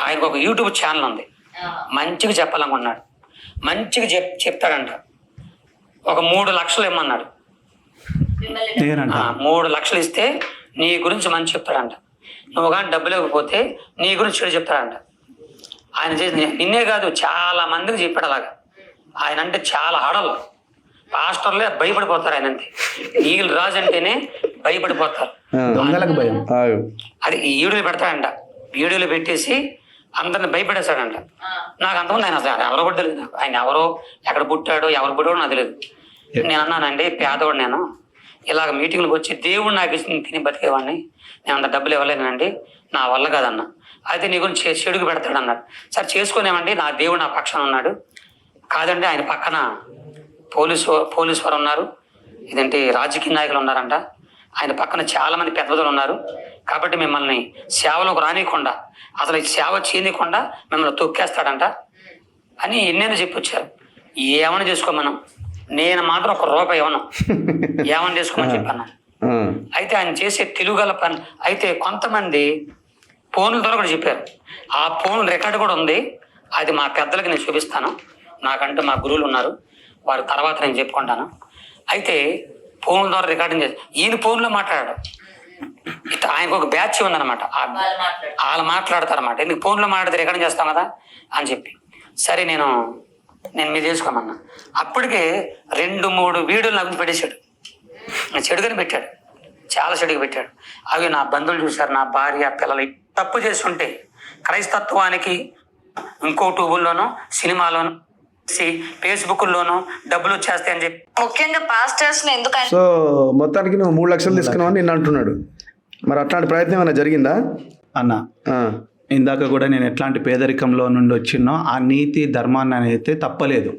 ఆయనకు ఒక యూట్యూబ్ ఛానల్ ఉంది, మంచిగా చెప్పాలనుకుంటున్నాడు. మంచిగా చెప్తాడంట. ఒక 3 లక్షలు ఇమ్మన్నాడు. 3 లక్షలు ఇస్తే నీ గురించి మంచి చెప్తాడంట. నువ్వు కానీ డబ్బులు ఇవ్వకపోతే నీ గురించి చెడు చెప్తాడంట. ఆయన చేసి నిన్నే కాదు చాలా మందికి చెప్పాడు అలాగా. ఆయన అంటే చాలా ఆడలు పాస్టర్లే భయపడిపోతారు. ఆయన అంతే నీళ్ళు రాజు అంటేనే భయపడిపోతారు. దొంగలకు భయం. అది వీడియోలు పెడతాడంట, వీడియోలు పెట్టేసి అందరిని భయపడేస్తాడంట. నాకు అంతమంది ఆయన అసలు ఎవరో కూడా తెలియదు. నాకు ఆయన ఎవరో ఎక్కడ పుట్టాడో ఎవరు పుట్టాడో నాకు తెలియదు. నేను అన్నానండి పేదవాడు, నేను ఇలాగ మీటింగ్లకు వచ్చి దేవుడు నాకు ఇచ్చి తిని బతికేవాడిని, నేను అంత డబ్బులు ఇవ్వలేనండి, నా వల్ల కాదన్న. అయితే నీ గురించి చెడుగు పెడతాడు అన్నాడు. సరే చేసుకునేమండి, నా దేవుడు నా పక్షాన ఉన్నాడు. కాదండి ఆయన పక్కన పోలీసు వారు ఉన్నారు, ఇదంటే రాజకీయ నాయకులు ఉన్నారంట, ఆయన పక్కన చాలా మంది పెద్దలు ఉన్నారు, కాబట్టి మిమ్మల్ని సేవలోకి రానియకుండా అసలు ఈ సేవ చేయనీయకుండా మిమ్మల్ని తొక్కేస్తాడంట అని ఎన్నైనా చెప్పొచ్చారు. ఏమైనా చేసుకోమన్నాం, నేను మాత్రం ₹1 ఇవ్వను, ఏమైనా చేసుకోమని చెప్పాను. అయితే ఆయన చేసే తెలుగుగల పని. అయితే కొంతమంది ఫోన్ల ద్వారా కూడా చెప్పారు. ఆ ఫోన్ రికార్డు కూడా ఉంది, అది మా పెద్దలకి నేను చూపిస్తాను, నాకంటూ మా గురువులు ఉన్నారు, వారి తర్వాత నేను చెప్పుకుంటాను. అయితే ఫోన్ ద్వారా రికార్డింగ్ చేసి ఈయన ఫోన్లో మాట్లాడాడు. ఇట్లా ఆయనకు ఒక బ్యాచ్ ఉందన్నమాట, వాళ్ళు మాట్లాడతారన్నమాట. ఎందుకు ఫోన్లో మాట్లాడితే రికార్డింగ్ చేస్తాం కదా అని చెప్పి, సరే నేను మీరు చేసుకోమన్నా. అప్పటికే 2-3 వీడియోలు నాకు పెట్టేశాడు, చెడుగానే పెట్టాడు, చాలా చెడుగా పెట్టాడు. అవి నా బంధువులు చూశారు, నా భార్య పిల్లలు తప్పు చేస్తుంటే క్రైస్తత్వానికి ఇంకో ట్యూబుల్లోనూ సినిమాలోనూ ఫేస్బుక్లోనూ డబ్బులు వచ్చేస్తాయని చెప్పి ముఖ్యంగా పాస్టర్స్ ఎందుకంటే సో మొత్తానికి నువ్వు 3 లక్షలు తీసుకున్నావు అని నిన్ను అంటున్నాడు. మరి అట్లాంటి ప్రయత్నం ఏమైనా జరిగిందా అన్న? ఇందాక కూడా నేను ఎట్లాంటి పేదరికంలో నుండి వచ్చినో ఆ నీతి ధర్మాన్ని అయితే తప్పలేదు.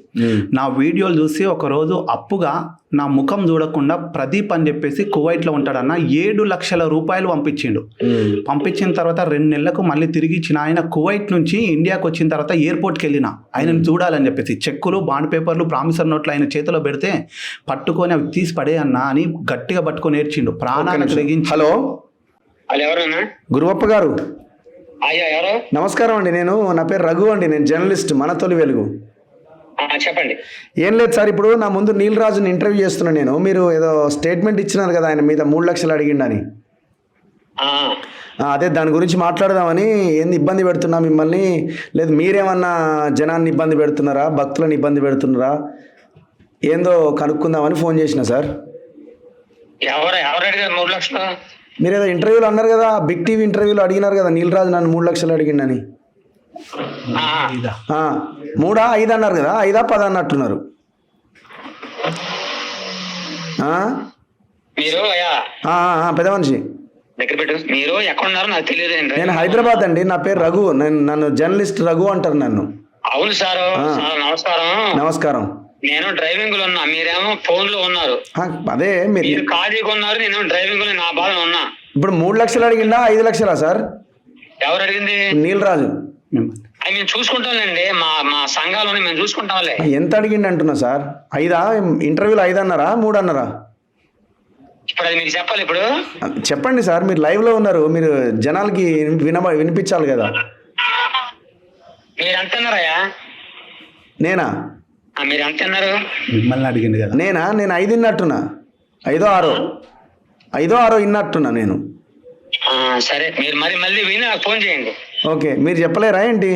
నా వీడియోలు చూసి ఒకరోజు అప్పుగా నా ముఖం చూడకుండా ప్రదీప్ అని చెప్పేసి కువైట్లో ఉంటాడన్న, 7 లక్షల రూపాయలు పంపించిండు. పంపించిన తర్వాత 2 నెలలకు మళ్ళీ తిరిగి ఇచ్చిన. ఆయన కువైట్ నుంచి ఇండియాకి వచ్చిన తర్వాత ఎయిర్పోర్ట్కి వెళ్ళిన ఆయనను చూడాలని చెప్పేసి చెక్కులు, బాండ్ పేపర్లు, ప్రామిసర్ నోట్లు ఆయన చేతిలో పెడితే పట్టుకొని అవి తీసి పడే అన్న అని గట్టిగా పట్టుకొని ఏడ్చిండు, ప్రాణాన్ని తెగించి. హలో ఎవరన్నా? గురువప్ప గారు అయ్యా ఎవరు? నమస్కారం అండి. నా పేరు రఘు అండి, నేను జర్నలిస్ట్, మన తొలి వెలుగు. చెప్పండి. ఏం లేదు సార్, ఇప్పుడు నా ముందు నీల్ రాజుని ఇంటర్వ్యూ చేస్తున్నాను నేను. మీరు ఏదో స్టేట్మెంట్ ఇచ్చినారు కదా ఆయన మీద 3 లక్షలు అడిగిండని. అదే దాని గురించి మాట్లాడదామని. ఏంది ఇబ్బంది పెడుతున్నా మిమ్మల్ని, లేదు మీరేమన్నా జనాన్ని ఇబ్బంది పెడుతున్నారా, భక్తులను ఇబ్బంది పెడుతున్నారా, ఏందో కనుక్కుందామని ఫోన్ చేసిన సార్. ఎవరు అడిగారు 3 లక్షలు? మీరు ఏదో ఇంటర్వ్యూలో అన్నారు కదా, బిగ్ టీవీ ఇంటర్వ్యూలో అడిగినారు కదా నీల్ రాజు నన్ను 3 లక్షలు అడిగిండని. 3, 5 అన్నారు కదా, 5, 10 అన్నట్టున్నారు. మీరు పెద్ద మనిషి దగ్గర పెట్టు. మీరు ఎక్కడ ఉన్నారో నాకు తెలియదు. నేను హైదరాబాద్ అండి, నా పేరు రఘు, నన్ను జర్నలిస్ట్ రఘు అంటారు నన్ను. అవును సార్, నమస్కారం. నమస్కారం. నేను డ్రైవింగ్ లో ఉన్నా, మీరేమో ఫోన్ లో ఉన్నారు. అదే మీరు ఖాళీగా ఉన్నారు, నేను డ్రైవింగ్ లో నా బాధ ఉన్నా. ఇప్పుడు 3 లక్షలు అడిగిందా 5 లక్షలా సార్? ఎవరు అడిగింది? నీల్ రాజు. అవి మేము చూసుకుంటాంలేండి, మా సంఘాలని మేము చూసుకుంటాంలే. ఎంత అడిగిండి అంటున్నా సార్? 5 ఇంటర్వ్యూలో 5 అన్నారా 3 అన్నారా? ఇప్పుడు అది మీకు చెప్పాలి. ఇప్పుడు చెప్పండి సార్, మీరు లైవ్ లో ఉన్నారు, మీరు జనాలకి వినిపించాలి కదా. మీరు ఎంత అన్నారయ్యా? నేనా? మీరు ఎంత అన్నారు? మిమ్మల్ని అడిగింది కదా. నేను 5 ఇన్నట్టున్నా, 5, 6 ఇన్నట్టున్నా నేను. సరే, మీరు మళ్ళీ విని నాకు ఫోన్ చేయండి. ఓకే, మీరు చెప్పలేరా ఏంటి?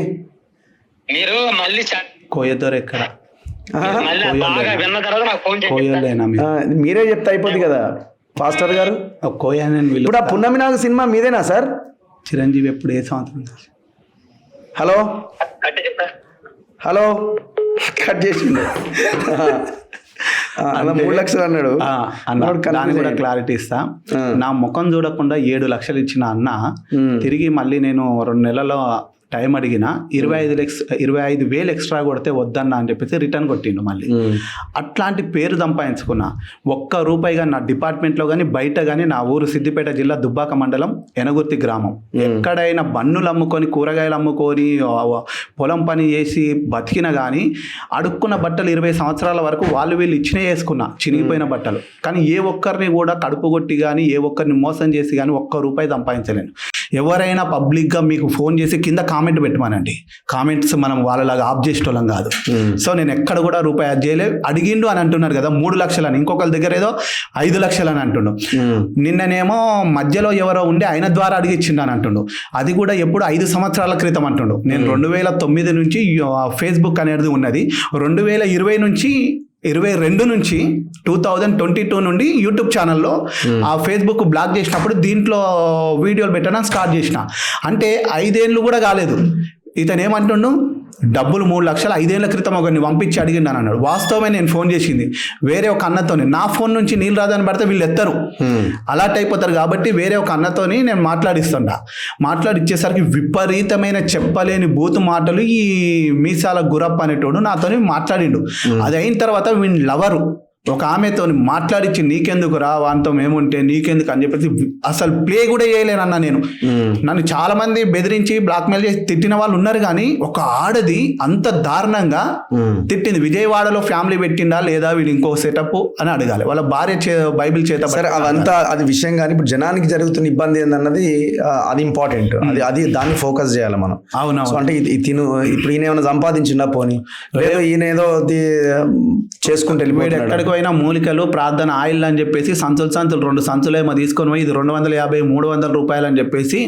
మీరు మళ్ళీ కోయదోరు ఎక్కడ? బాగా విన్న తర్వాత నాకు ఫోన్ చేయండి. మీరే చెప్తే అయిపోద్ది కదా పాస్టర్ గారు. ఇప్పుడు ఆ పున్నమి నాగు సినిమా మీదేనా సార్? చిరంజీవి ఎప్పుడు ఏ సంవత్సరం? హలో హలో కట్ చేసిండు. 3 లక్షలు అన్నాడు. దాన్ని కూడా క్లారిటీ ఇస్తా. నా ముఖం చూడకుండా 7 లక్షలు ఇచ్చిన అన్న తిరిగి మళ్ళీ నేను 2 నెలల్లో టైం అడిగిన 25,000 ఎక్స్ట్రా కొడితే వద్దన్నా అని చెప్పేసి రిటర్న్ కొట్టిండు మళ్ళీ. అట్లాంటి పేరు సంపాదించుకున్నా. ₹1 కానీ నా డిపార్ట్మెంట్లో కానీ బయట కానీ, నా ఊరు సిద్దిపేట జిల్లా దుబ్బాక మండలం ఎనగుర్తి గ్రామం, ఎక్కడైనా బన్నులు అమ్ముకొని, కూరగాయలు అమ్ముకొని, పొలం పని చేసి బతికిన కానీ అడుక్కున్న బట్టలు 20 సంవత్సరాల వరకు వీళ్ళు ఇచ్చినే వేసుకున్నా, చినిగిపోయిన బట్టలు. కానీ ఏ ఒక్కరిని కూడా కడుపు కొట్టి కానీ, ఏ ఒక్కరిని మోసం చేసి కానీ ₹1 సంపాదించలేను. ఎవరైనా పబ్లిక్గా మీకు ఫోన్ చేసి కింద కామెంట్ పెట్టమనండి. కామెంట్స్ మనం వాళ్ళలాగా ఆఫ్ చేసేటోళ్ళం కాదు. సో నేను ఎక్కడ కూడా రూపాయి యాడ్ చేయలేదు. అడిగిండు అని అంటున్నారు కదా 3 లక్షలు అని, ఇంకొకరి దగ్గర ఏదో 5 లక్షలు అని అంటుండు. నిన్ననేమో మధ్యలో ఎవరో ఉండి ఆయన ద్వారా అడిగిచ్చిండు అని అంటుండు. అది కూడా ఎప్పుడు 5 సంవత్సరాల క్రితం అంటుండు. నేను 2009 నుంచి ఫేస్బుక్ అనేది ఉన్నది. 2020 నుంచి 22 నుంచి 2022 నుండి యూట్యూబ్ ఛానల్లో ఆ ఫేస్బుక్ బ్లాక్ చేసినప్పుడు దీంట్లో వీడియోలు పెట్టడం స్టార్ట్ చేసిన. అంటే 5 ఏళ్ళు కూడా కాలేదు. ఇతను ఏమంటుండు, డబ్బులు 3 లక్షలు 5 ఏళ్ల క్రితం ఒకరిని పంపించి అడిగిండు అని అన్నాడు. వాస్తవమే నేను ఫోన్ చేసింది వేరే ఒక అన్నతోని. నా ఫోన్ నుంచి నీళ్ళు రాదని పడితే వీళ్ళు ఎత్తరు, అలర్ట్ అయిపోతారు. కాబట్టి వేరే ఒక అన్నతోని నేను మాట్లాడిచ్చేసరికి విపరీతమైన చెప్పలేని బూతు మాటలు ఈ మీసాల గురప్ప అనేటోడు నాతోని మాట్లాడిండు. అది అయిన తర్వాత వీళ్ళ లవరు ఒక ఆమెతో మాట్లాడిచ్చి నీకెందుకు రా వానితో మేముంటే నీకెందుకు అని చెప్పేసి అసలు ప్లే కూడా చేయలేనన్నా నేను. నన్ను చాలా మంది బెదిరించి బ్లాక్మెయిల్ చేసి తిట్టిన వాళ్ళు ఉన్నారు, కానీ ఒక ఆడది అంత దారుణంగా తిట్టింది. విజయవాడలో ఫ్యామిలీ పెట్టిండా లేదా వీడు ఇంకో సెటప్ అని అడగాలి. వాళ్ళ భార్య బైబిల్ చేత. సరే అదంతా అది విషయం, కానీ ఇప్పుడు జనానికి జరుగుతున్న ఇబ్బంది ఏందన్నది అది ఇంపార్టెంట్. అది దాన్ని ఫోకస్ చేయాలి మనం. అవును. అంటే తిను ఇప్పుడు ఈయన ఏమైనా సంపాదించిండా పోనీ, లేదు ఈయన ఏదో చేసుకుంటే వెళ్ళిపోయాడు. ఎక్కడికి పోయినా మూలికలు ప్రార్థన ఆయిల్ అని చెప్పేసి సంచులు 2 సంచులు ఏమో తీసుకొని పోయి ఇది 250 300 రూపాయలు అని చెప్పేసి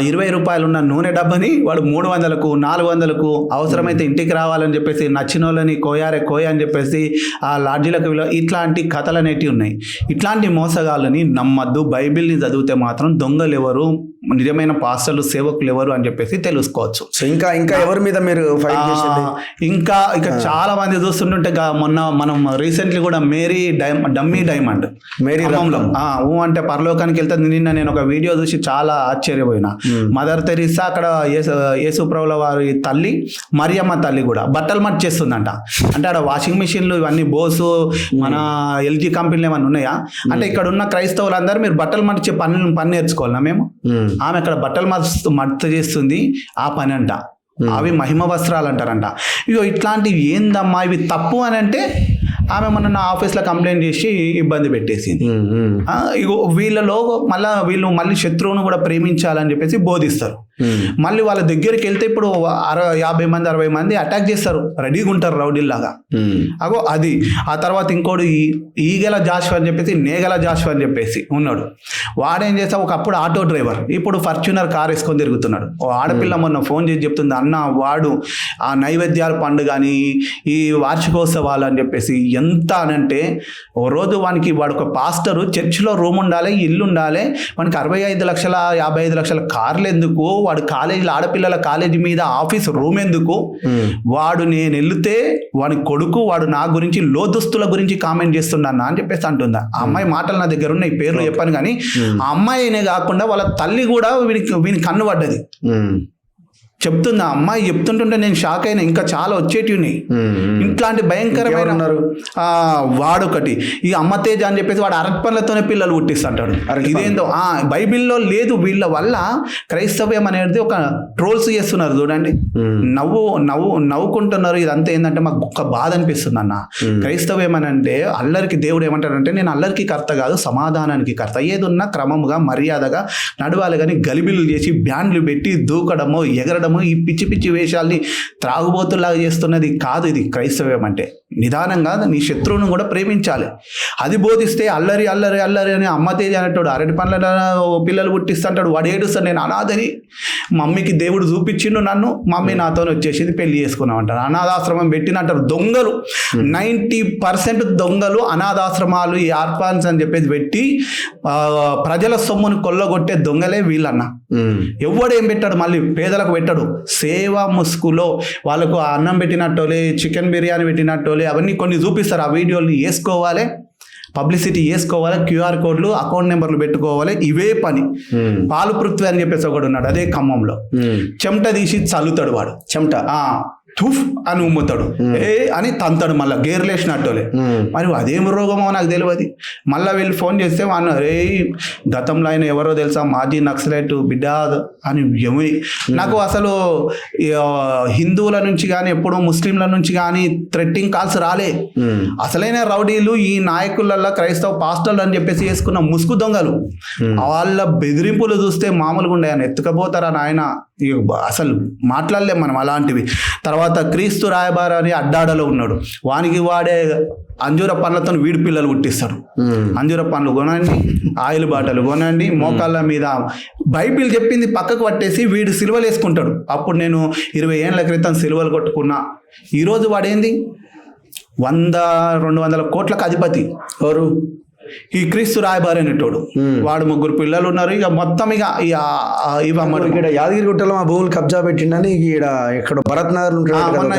20 రూపాయలు ఉన్న నూనె డబ్బని వాడు 300కు 400కు అవసరమైతే ఇంటికి రావాలని చెప్పేసి నచ్చిన వాళ్ళని కోయ అని చెప్పేసి ఆ లాడ్జీలకు ఇట్లాంటి కథలు అనేటివి ఉన్నాయి. ఇట్లాంటి మోసగాళ్ళని నమ్మద్దు. బైబిల్ని చదివితే మాత్రం దొంగలు ఎవరు, నిజమైన పాస్టర్లు సేవకులు ఎవరు అని చెప్పేసి తెలుసుకోవచ్చు. సో ఇంకా ఎవరి మీద మీరు ఫైట్ చేసింది? ఇంకా చాలా మంది చూస్తుంటే మొన్న మనం రీసెంట్లీ కూడా మేరీ డమ్మీ డైమండ్ మేరీ రంలో అంటే పరలోకానికి వెళ్తుంది. నిన్న నేను ఒక వీడియో చూసి చాలా ఆశ్చర్యపోయినా. మదర్ తెరీసా అక్కడ యేసుప్రభుల వారి తల్లి మరియమ్మ తల్లి కూడా బట్టలు మట్ చేస్తుందంట. అంటే అక్కడ వాషింగ్ మిషన్లు ఇవన్నీ బోసు మన ఎల్జీ కంపెనీలు ఏమన్నా ఉన్నాయా అంటే ఇక్కడ ఉన్న క్రైస్తవులందరూ మీరు బట్టలు మర్చే పని నేర్చుకోవాలన్నా మేము. ఆమె అక్కడ బట్టలు మడత చేస్తుంది ఆ పని అంట. అవి మహిమ వస్త్రాలు అంటారంట. ఇగో ఇట్లాంటివి ఏందమ్మా ఇవి తప్పు అని అంటే ఆమె మొన్న నా ఆఫీస్లో కంప్లైంట్ చేసి ఇబ్బంది పెట్టేసింది. ఇగో వీళ్ళలో వీళ్ళు మళ్ళీ శత్రువును కూడా ప్రేమించాలని చెప్పేసి బోధిస్తారు. మళ్ళీ వాళ్ళ దగ్గరికి వెళ్తే ఇప్పుడు 50 మంది 60 మంది అటాక్ చేస్తారు, రెడీగా ఉంటారు రౌడీల్లాగా. అగో అది. ఆ తర్వాత ఇంకోటి ఈగల జాషువా అని చెప్పేసి నేగల జాషువా అని చెప్పేసి ఉన్నాడు. వాడేం చేస్తా ఒకప్పుడు ఆటో డ్రైవర్, ఇప్పుడు ఫార్చ్యూనర్ కార్ వేసుకొని తిరుగుతున్నాడు. ఓ ఆడపిల్ల మొన్న ఫోన్ చేసి చెప్తుంది, అన్న వాడు ఆ నైవేద్యాల పండుగ అని ఈ వార్షికోత్సవాలు అని చెప్పేసి ఎంత అనంటే ఓ రోజు వాడు ఒక పాస్టరు చర్చిలో రూమ్ ఉండాలి, ఇల్లు ఉండాలి, వానికి 65 లక్షల 55 లక్షల కార్లు ఎందుకు, వాడు కాలేజీలో ఆడపిల్లల కాలేజీ మీద ఆఫీస్ రూమ్ ఎందుకు, వాడు నేను వెళ్తే వాడి కొడుకు వాడు నా గురించి లోదుస్తుల గురించి కామెంట్ చేస్తున్నా అని చెప్పేసి అంటుందా. ఆ అమ్మాయి మాటలు నా దగ్గర ఉన్నాయి, పేర్లు చెప్పాను కానీ ఆ అమ్మాయినే కాకుండా వాళ్ళ తల్లి కూడా వీని కన్ను పడ్డది చెప్తుంది. ఆ అమ్మాయి చెప్తుంటుంటే నేను షాక్ అయినా. ఇంకా చాలా వచ్చేటివి ఉన్నాయి ఇట్లాంటి భయంకరమైన. వాడొకటి ఈ అమ్మతేజ అని చెప్పేసి వాడు అరటిపళ్ళతోనే పిల్లలు పుట్టిస్తుంటాడు. ఇదేందో బైబిల్లో లేదు. వీళ్ళ వల్ల క్రైస్తవ్యం అనేది ఒక ట్రోల్స్ చేస్తున్నారు చూడండి, నవ్వుకుంటున్నారు. ఇదంతా ఏంటంటే మాకు ఒక బాధ అనిపిస్తుంది అన్న. క్రైస్తవ్యం అని అంటే అల్లరికి దేవుడు ఏమంటాడంటే నేను అల్లరికి కర్త కాదు సమాధానానికి కర్త. ఏదున్నా క్రమముగా మర్యాదగా నడవాలి, కానీ గలిబిలు చేసి బ్యాండ్లు పెట్టి దూకడము ఎగరడము ఈ పిచ్చి పిచ్చి వేషాల్ని త్రాగుబోతులాగా చేస్తున్నది కాదు ఇది క్రైస్తవ్యం అంటే. నిదానంగా నీ శత్రువును కూడా ప్రేమించాలి. అది బోధిస్తే అల్లరి అల్లరి అల్లరి అని అమ్మతేజ అనేటోడు అరటి పండ్ల పిల్లలు పుట్టిస్తుంటాడు. వాడు ఏడుస్తాడు నేను అనాథని, మమ్మీకి దేవుడు చూపించిండు నన్ను, మమ్మీ నాతో వచ్చేసింది పెళ్లి చేసుకున్నాం అంటారు. అనాథాశ్రమం పెట్టినంటారు. దొంగలు 90% దొంగలు అనాథాశ్రమాలు ఈ ఆర్ఫాన్స్ అని చెప్పేసి పెట్టి ప్రజల సొమ్మును కొల్లగొట్టే దొంగలే వీళ్ళన్న. ఎవడేం పెట్టాడు, మళ్ళీ పేదలకు పెట్టాడు. సేవ ముసుగులో వాళ్ళకు అన్నం పెట్టినట్టోలే, చికెన్ బిర్యానీ పెట్టినట్టోలే అవన్నీ కొన్ని చూపిస్తారు. ఆ వీడియోని వేసుకోవాలి, పబ్లిసిటీ చేసుకోవాలి, QR కోడ్లు అకౌంట్ నెంబర్లు పెట్టుకోవాలి. ఇవే పని. పాలు పృథ్వీ అని చెప్పేసి ఒకడు ఉన్నాడు అదే ఖమ్మంలో. చెమట తీసి చల్లుతాడు వాడు చెమట. తుఫ్ అని ఉమ్ముతాడు, ఏ అని తంతాడు, మళ్ళీ గేర్లేసినట్టులే. మరి అదేం రోగమో నాకు తెలియదు. మళ్ళీ వీళ్ళు ఫోన్ చేస్తే వాళ్ళు రే గతంలో ఆయన ఎవరో తెలుసా, మాజీ నక్సలైట్ బిడ్డ అని ఏమి. నాకు అసలు హిందువుల నుంచి కానీ ఎప్పుడు ముస్లింల నుంచి కానీ థ్రెట్టింగ్ కాల్స్ రాలే. అసలైన రౌడీలు ఈ నాయకులల్లో క్రైస్తవ పాస్టర్లు అని చెప్పేసి వేసుకున్న ముసుగు దొంగలు. వాళ్ళ బెదిరింపులు చూస్తే మామూలుగా ఉండే, ఆయన ఎత్తుకపోతారా నాయన, అసలు మాట్లాడలేం మనం అలాంటివి. తర్వాత క్రీస్తు రాయబారి అని అడ్డాడలో ఉన్నాడు, వానికి వాడే అంజూర పండ్లతో వీడి పిల్లలు పుట్టిస్తాడు. అంజూర పండ్లు కొనండి, ఆయిల్ బాటలు కొనండి, మోకాళ్ళ మీద బైబిల్ చెప్పింది పక్కకు పట్టేసి వీడు సిలువలు వేసుకుంటాడు. అప్పుడు నేను 20 ఏళ్ల క్రితం సిలువలు కొట్టుకున్నా. ఈరోజు వాడేంది 100-200 కోట్లకు అధిపతి. ఎవరు? ఈ క్రీస్తు రాయబారి అనేటోడు. వాడు 3 పిల్లలు ఉన్నారు. ఇక మొత్తం ఇక ఇవ్వమ్మడు. ఇక్కడ యాదగిరిగుట్టలో మా భూములు కబ్జా పెట్టిండని ఇక్కడ ఎక్కడ భరత్ నగర్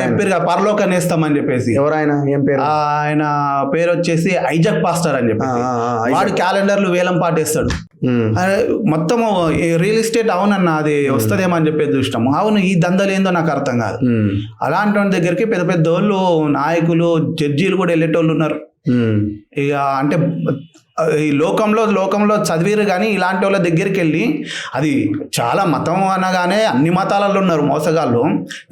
చెప్పారు పరలోక నేస్తామని చెప్పేసి. ఎవరైనా ఏం పేరు? ఆయన పేరు వచ్చేసి ఐజాక్ పాస్టర్ అని చెప్పి. వాడు క్యాలెండర్లు వేలం పాటేస్తాడు. మొత్తం రియల్ ఎస్టేట్ అవునన్న అది వస్తుందేమో అని చెప్పేది చూసినాము. అవును, ఈ దందలు ఏందో నాకు అర్థం కాదు. అలాంటి వాళ్ళ దగ్గరికి పెద్ద పెద్ద వాళ్ళు, నాయకులు, జడ్జీలు కూడా వెళ్ళేటోళ్ళు ఉన్నారు. ఇక అంటే ఈ లోకంలో చదివిరు కానీ ఇలాంటి వాళ్ళ దగ్గరికి వెళ్ళి, అది చాలా మతం అనగానే అన్ని మతాలలో ఉన్నారు మోసగాళ్ళు,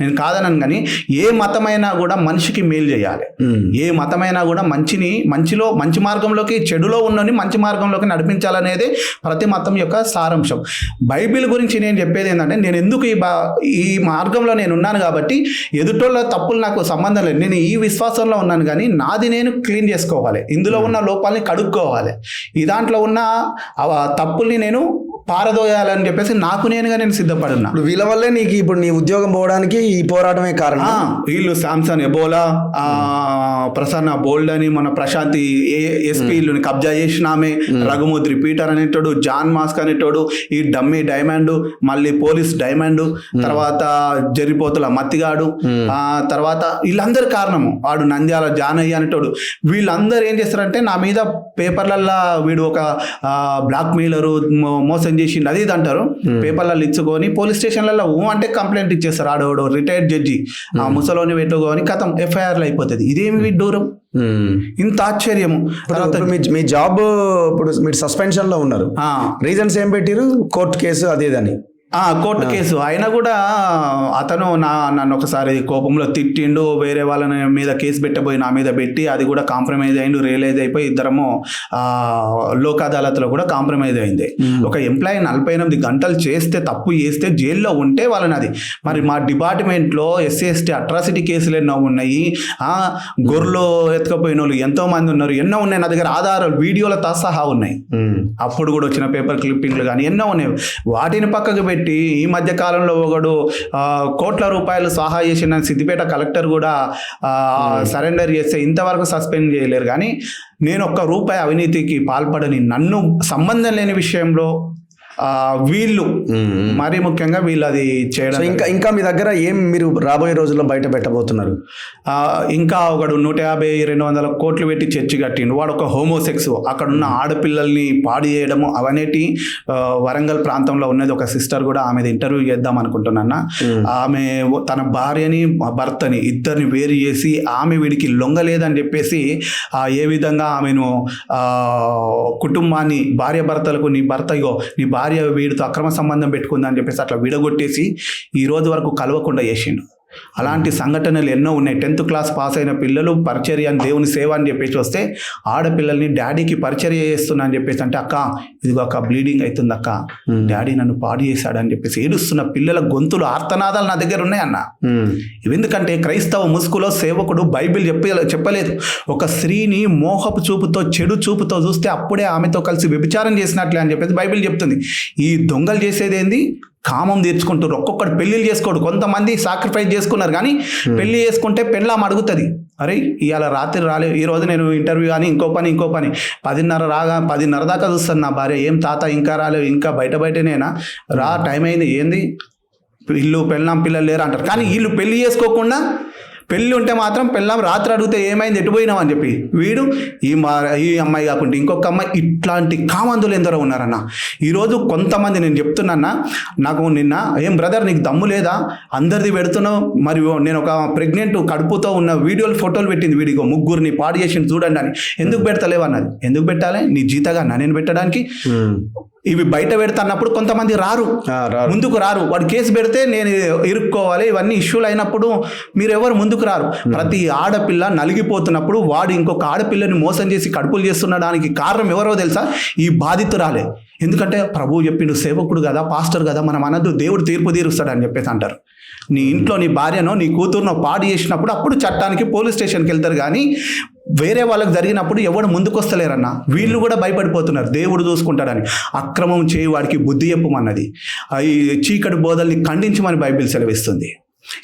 నేను కాదనను. కానీ ఏ మతమైనా కూడా మనిషికి మేలు చేయాలి. ఏ మతమైనా కూడా మంచి మార్గంలోకి, చెడులో ఉన్నని మంచి మార్గంలోకి నడిపించాలనేది ప్రతి మతం యొక్క సారాంశం. బైబిల్ గురించి నేను చెప్పేది ఏంటంటే, నేను ఎందుకు ఈ మార్గంలో నేను ఉన్నాను కాబట్టి ఎదుటోళ్ళ తప్పులు నాకు సంబంధం లేదు. నేను ఈ విశ్వాసంలో ఉన్నాను కానీ నాది నేను క్లీన్ చేసుకోవాలి, ఇందులో ఉన్న లోపాలని కడుక్కోవాలి, ఈ దాంట్లో ఉన్న తప్పుల్ని నేను పారదోయాలని చెప్పేసి నాకు నేనుగా నేను సిద్ధపడున్నా. ఇప్పుడు వీళ్ళ వల్లే నీకు ఇప్పుడు నీ ఉద్యోగం పోవడానికి ఈ పోరాటమే కారణం. వీళ్ళు శాంసన్ ఎబోలా, ప్రసన్న బోల్డ్ అని, మన ప్రశాంతి ఎస్పీలు కబ్జా చేసినామే, రఘుమూర్తి పీటర్ అనేటోడు, జాన్ మాస్క్ అనేటోడు, ఈ డమ్మీ డైమండ్, మళ్ళీ పోలీస్ డైమండ్, తర్వాత జరిపోతుల మత్తిగాడు, తర్వాత వీళ్ళందరి కారణము వాడు నంద్యాల జానయ్య అనేటోడు. వీళ్ళందరూ ఏం చేస్తారంటే నా మీద పేపర్లల్లో వీడు ఒక బ్లాక్ మెయిలరు, మోసం చేసిండు అది ఇది అంటారు. పేపర్లలో ఇచ్చుకొని పోలీస్ స్టేషన్లలో అంటే కంప్లైంట్ ఇచ్చేస్తారు. ఆడోడు రిటైర్డ్ జడ్జి ఆ ముసలోని పెట్టుకొని కథం ఎఫ్ఐఆర్లు అయిపోతుంది. ఇదేమి దూరం, ఇంత ఆశ్చర్యము. తర్వాత మీ జాబ్ ఇప్పుడు మీరు సస్పెన్షన్ లో ఉన్నారు, రీజన్స్ ఏం పెట్టిరు? కోర్టు కేసు అదేదని. కోర్టు కేసు అయినా కూడా అతను నన్ను ఒకసారి కోపంలో తిట్టిండు, వేరే వాళ్ళని మీద కేసు పెట్టబోయి నా మీద పెట్టి అది కూడా కాంప్రమైజ్ అయిండు, రియలైజ్ అయిపోయి ఇద్దరము లోక్ అదాలత్లో కూడా కాంప్రమైజ్ అయింది. ఒక ఎంప్లాయీ 48 గంటలు చేస్తే, తప్పు చేస్తే జైల్లో ఉంటే వాళ్ళని అది. మరి మా డిపార్ట్మెంట్లో SC/ST అట్రాసిటీ కేసులు ఎన్నో ఉన్నాయి, గొర్రెలు ఎత్తుకపోయిన వాళ్ళు ఎంతో మంది ఉన్నారు, ఎన్నో ఉన్నాయి. నా దగ్గర ఆధారాలు వీడియోలతో సహా ఉన్నాయి. అప్పుడు కూడా వచ్చిన పేపర్ క్లిప్పింగ్లు కానీ ఎన్నో ఉన్నాయి. వాటిని పక్కకు పెట్టి ఈ మధ్య కాలంలో ఒకడు కోట్ల రూపాయలు సహా చేసిన సిద్దిపేట కలెక్టర్ కూడా సరెండర్ చేస్తే ఇంతవరకు సస్పెండ్ చేయలేరు. కానీ నేను ₹1 అవినీతికి పాల్పడని, నన్ను సంబంధం లేని విషయంలో వీళ్ళు మరీ ముఖ్యంగా వీళ్ళు అది చేయడం. ఇంకా మీ దగ్గర ఏం మీరు రాబోయే రోజుల్లో బయట పెట్టబోతున్నారు? ఇంకా ఒకడు 150-200 కోట్లు పెట్టి చర్చి కట్టిండు. వాడు ఒక హోమోసెక్స్, అక్కడ ఉన్న ఆడపిల్లల్ని పాడు చేయడము అవనేటి. వరంగల్ ప్రాంతంలో ఉన్నది ఒక సిస్టర్ కూడా, ఆమె ఇంటర్వ్యూ చేద్దాం అనుకుంటున్నా. ఆమె తన భార్యని భర్తని ఇద్దరిని వేరు చేసి ఆమె వీడికి లొంగలేదని చెప్పేసి ఏ విధంగా ఆమెను కుటుంబాన్ని, భార్య భర్తలకు నీ భార్య వీడితో అక్రమ సంబంధం పెట్టుకుందని చెప్పేసి అట్లా విడగొట్టేసి ఈ రోజు వరకు కలవకుండా చేసిండు. అలాంటి సంఘటనలు ఎన్నో ఉన్నాయి. 10th క్లాస్ పాస్ అయిన పిల్లలు పరిచర్య అని, దేవుని సేవ అని చెప్పేసి వస్తే ఆడపిల్లల్ని డాడీకి పరిచర్య చేస్తున్నా అని చెప్పేసి అంటే, అక్క ఇదిగో అక్క బ్లీడింగ్ అవుతుంది అక్క, డాడీ నన్ను పాడు చేశాడని చెప్పేసి ఏడుస్తున్న పిల్లల గొంతులు, ఆర్తనాదాలు నా దగ్గర ఉన్నాయి అన్న. ఎందుకంటే క్రైస్తవ ముసుగులో సేవకుడు బైబిల్ చెప్పలేదు. ఒక స్త్రీని మోహపు చూపుతో, చెడు చూపుతో చూస్తే అప్పుడే ఆమెతో కలిసి వ్యభిచారం చేసినట్లే అని చెప్పేసి బైబిల్ చెప్తుంది. ఈ దొంగలు చేసేది ఏంది? కామం తీర్చుకుంటారు. ఒక్కొక్కటి పెళ్ళిళ్ళు చేసుకోడు. కొంతమంది సాక్రిఫైస్ చేసుకున్నారు, కానీ పెళ్లి చేసుకుంటే పెళ్ళాం అడుగుతుంది, అరే ఇవాళ రాత్రి రాలేదు, ఈ రోజు నేను ఇంటర్వ్యూ కానీ ఇంకో పని 10:30 దాకా చూస్తాను నా భార్య, ఏం తాత ఇంకా రాలేవు, ఇంకా బయటనేనా రా, టైం అయింది, ఏంది ఇల్లు పెళ్ళాం పిల్లలు లేరు అంటారు. కానీ వీళ్ళు పెళ్లి చేసుకోకుండా పెళ్ళి ఉంటే మాత్రం పెళ్ళాం రాత్రి అడిగితే ఏమైంది ఎటు పోయినావు అని చెప్పి వీడు ఈ అమ్మాయి కాకుండా ఇంకొక అమ్మాయి, ఇట్లాంటి కామందులు ఎందరో ఉన్నారన్న. ఈరోజు కొంతమంది నేను చెప్తున్నా, నాకు నిన్న ఏం బ్రదర్ నీకు దమ్ము లేదా, అందరిది పెడుతున్నావు, మరి నేను ఒక ప్రెగ్నెంట్ కడుపుతో ఉన్న వీడియోలు ఫోటోలు పెట్టింది వీడిగో ముగ్గురిని పాడు చేసి చూడండి అని. ఎందుకు పెడతలేవు అన్నది. ఎందుకు పెట్టాలి, నీ జీతగా నేను పెట్టడానికి. ఇవి బయట పెడతాన్నప్పుడు కొంతమంది రారు, ముందుకు రారు. వాడు కేసు పెడితే నేను ఇరుక్కోవాలి, ఇవన్నీ ఇష్యూలు అయినప్పుడు మీరు ఎవరు ముందుకు రారు. ప్రతి ఆడపిల్ల నలిగిపోతున్నప్పుడు వాడు ఇంకొక ఆడపిల్లని మోసం చేసి కడుపులు చేస్తుండడానికి కారణం ఎవరో తెలుసా, ఈ బాధితురాలే. ఎందుకంటే ప్రభువు చెప్పిండు, సేవకుడు కదా, పాస్టర్ కదా, మనం అనద్దు, దేవుడు తీర్పు తీరుస్తాడు అని చెప్పేసి అంటారు. నీ ఇంట్లో నీ భార్యనో నీ కూతురునో పాడు చేసినప్పుడు అప్పుడు చట్టానికి పోలీస్ స్టేషన్కి వెళ్తారు, కానీ వేరే వాళ్ళకి జరిగినప్పుడు ఎవడు ముందుకు వస్తలేరన్న. వీళ్ళు కూడా భయపడిపోతున్నారు, దేవుడు చూసుకుంటాడని. అక్రమం చేయి వాడికి బుద్ధి చెప్పమన్నది. ఈ చీకటి బోధల్ని ఖండించమని బైబిల్ సెలవిస్తుంది.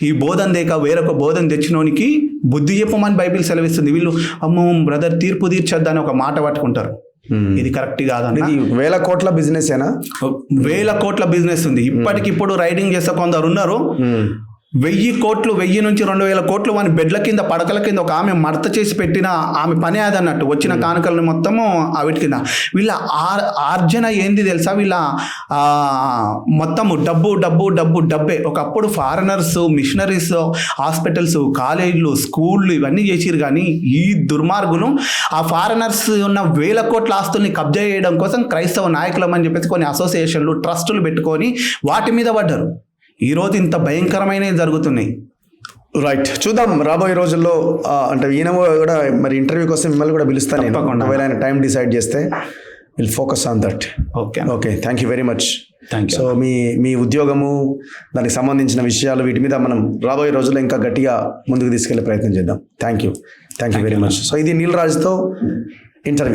ఈ బోధన దేక వేరొక బోధన తెచ్చినోనికి బుద్ధి చెప్పమని బైబిల్ సెలవిస్తుంది. వీళ్ళు అమ్మో బ్రదర్ తీర్పు తీర్చొద్దని ఒక మాట పట్టుకుంటారు. ఇది కరెక్ట్ కాదన్న. వేల కోట్ల బిజినెస్ ఏనా? వేల కోట్ల బిజినెస్ ఉంది. ఇప్పటికిప్పుడు రైడింగ్ చేసే కొందరు ఉన్నారు, 1000 కోట్లు, 1000 నుంచి 2000 కోట్లు వాని బెడ్ల కింద పడకల కింద ఒక ఆమె మడత చేసి పెట్టిన ఆమె పని అదన్నట్టు. వచ్చిన కానుకలను మొత్తము వీటి కింద. వీళ్ళ ఆర్జన ఏంది తెలుసా, వీళ్ళ మొత్తము డబ్బు డబ్బు డబ్బు డబ్బే. ఒకప్పుడు ఫారినర్స్, మిషనరీస్, హాస్పిటల్స్, కాలేజీలు, స్కూళ్ళు ఇవన్నీ చేసిరు, కానీ ఈ దుర్మార్గులు ఆ ఫారినర్స్ ఉన్న 1000 కోట్ల ఆస్తుల్ని కబ్జా చేయడం కోసం క్రైస్తవ నాయకులం అని చెప్పేసి కొన్ని అసోసియేషన్లు, ట్రస్టులు పెట్టుకొని వాటి మీద పడ్డారు. ఈరోజు ఇంత భయంకరమైనవి జరుగుతున్నాయి. రైట్, చూద్దాం రాబోయే రోజుల్లో. అంటే ఈయన కూడా మరి ఇంటర్వ్యూ కోసం మిమ్మల్ని కూడా పిలుస్తాను నేను, ఒకవేళ ఆయన టైం డిసైడ్ చేస్తే will focus on that. Okay, thank you very much. So మీ ఉద్యోగము, దానికి సంబంధించిన విషయాలు, వీటి మీద మనం రాబోయే రోజుల్లో ఇంకా గట్టిగా ముందుకు తీసుకెళ్లే ప్రయత్నం చేద్దాం. Thank you very much. So ఇది నీల్ రాజుతో ఇంటర్వ్యూ.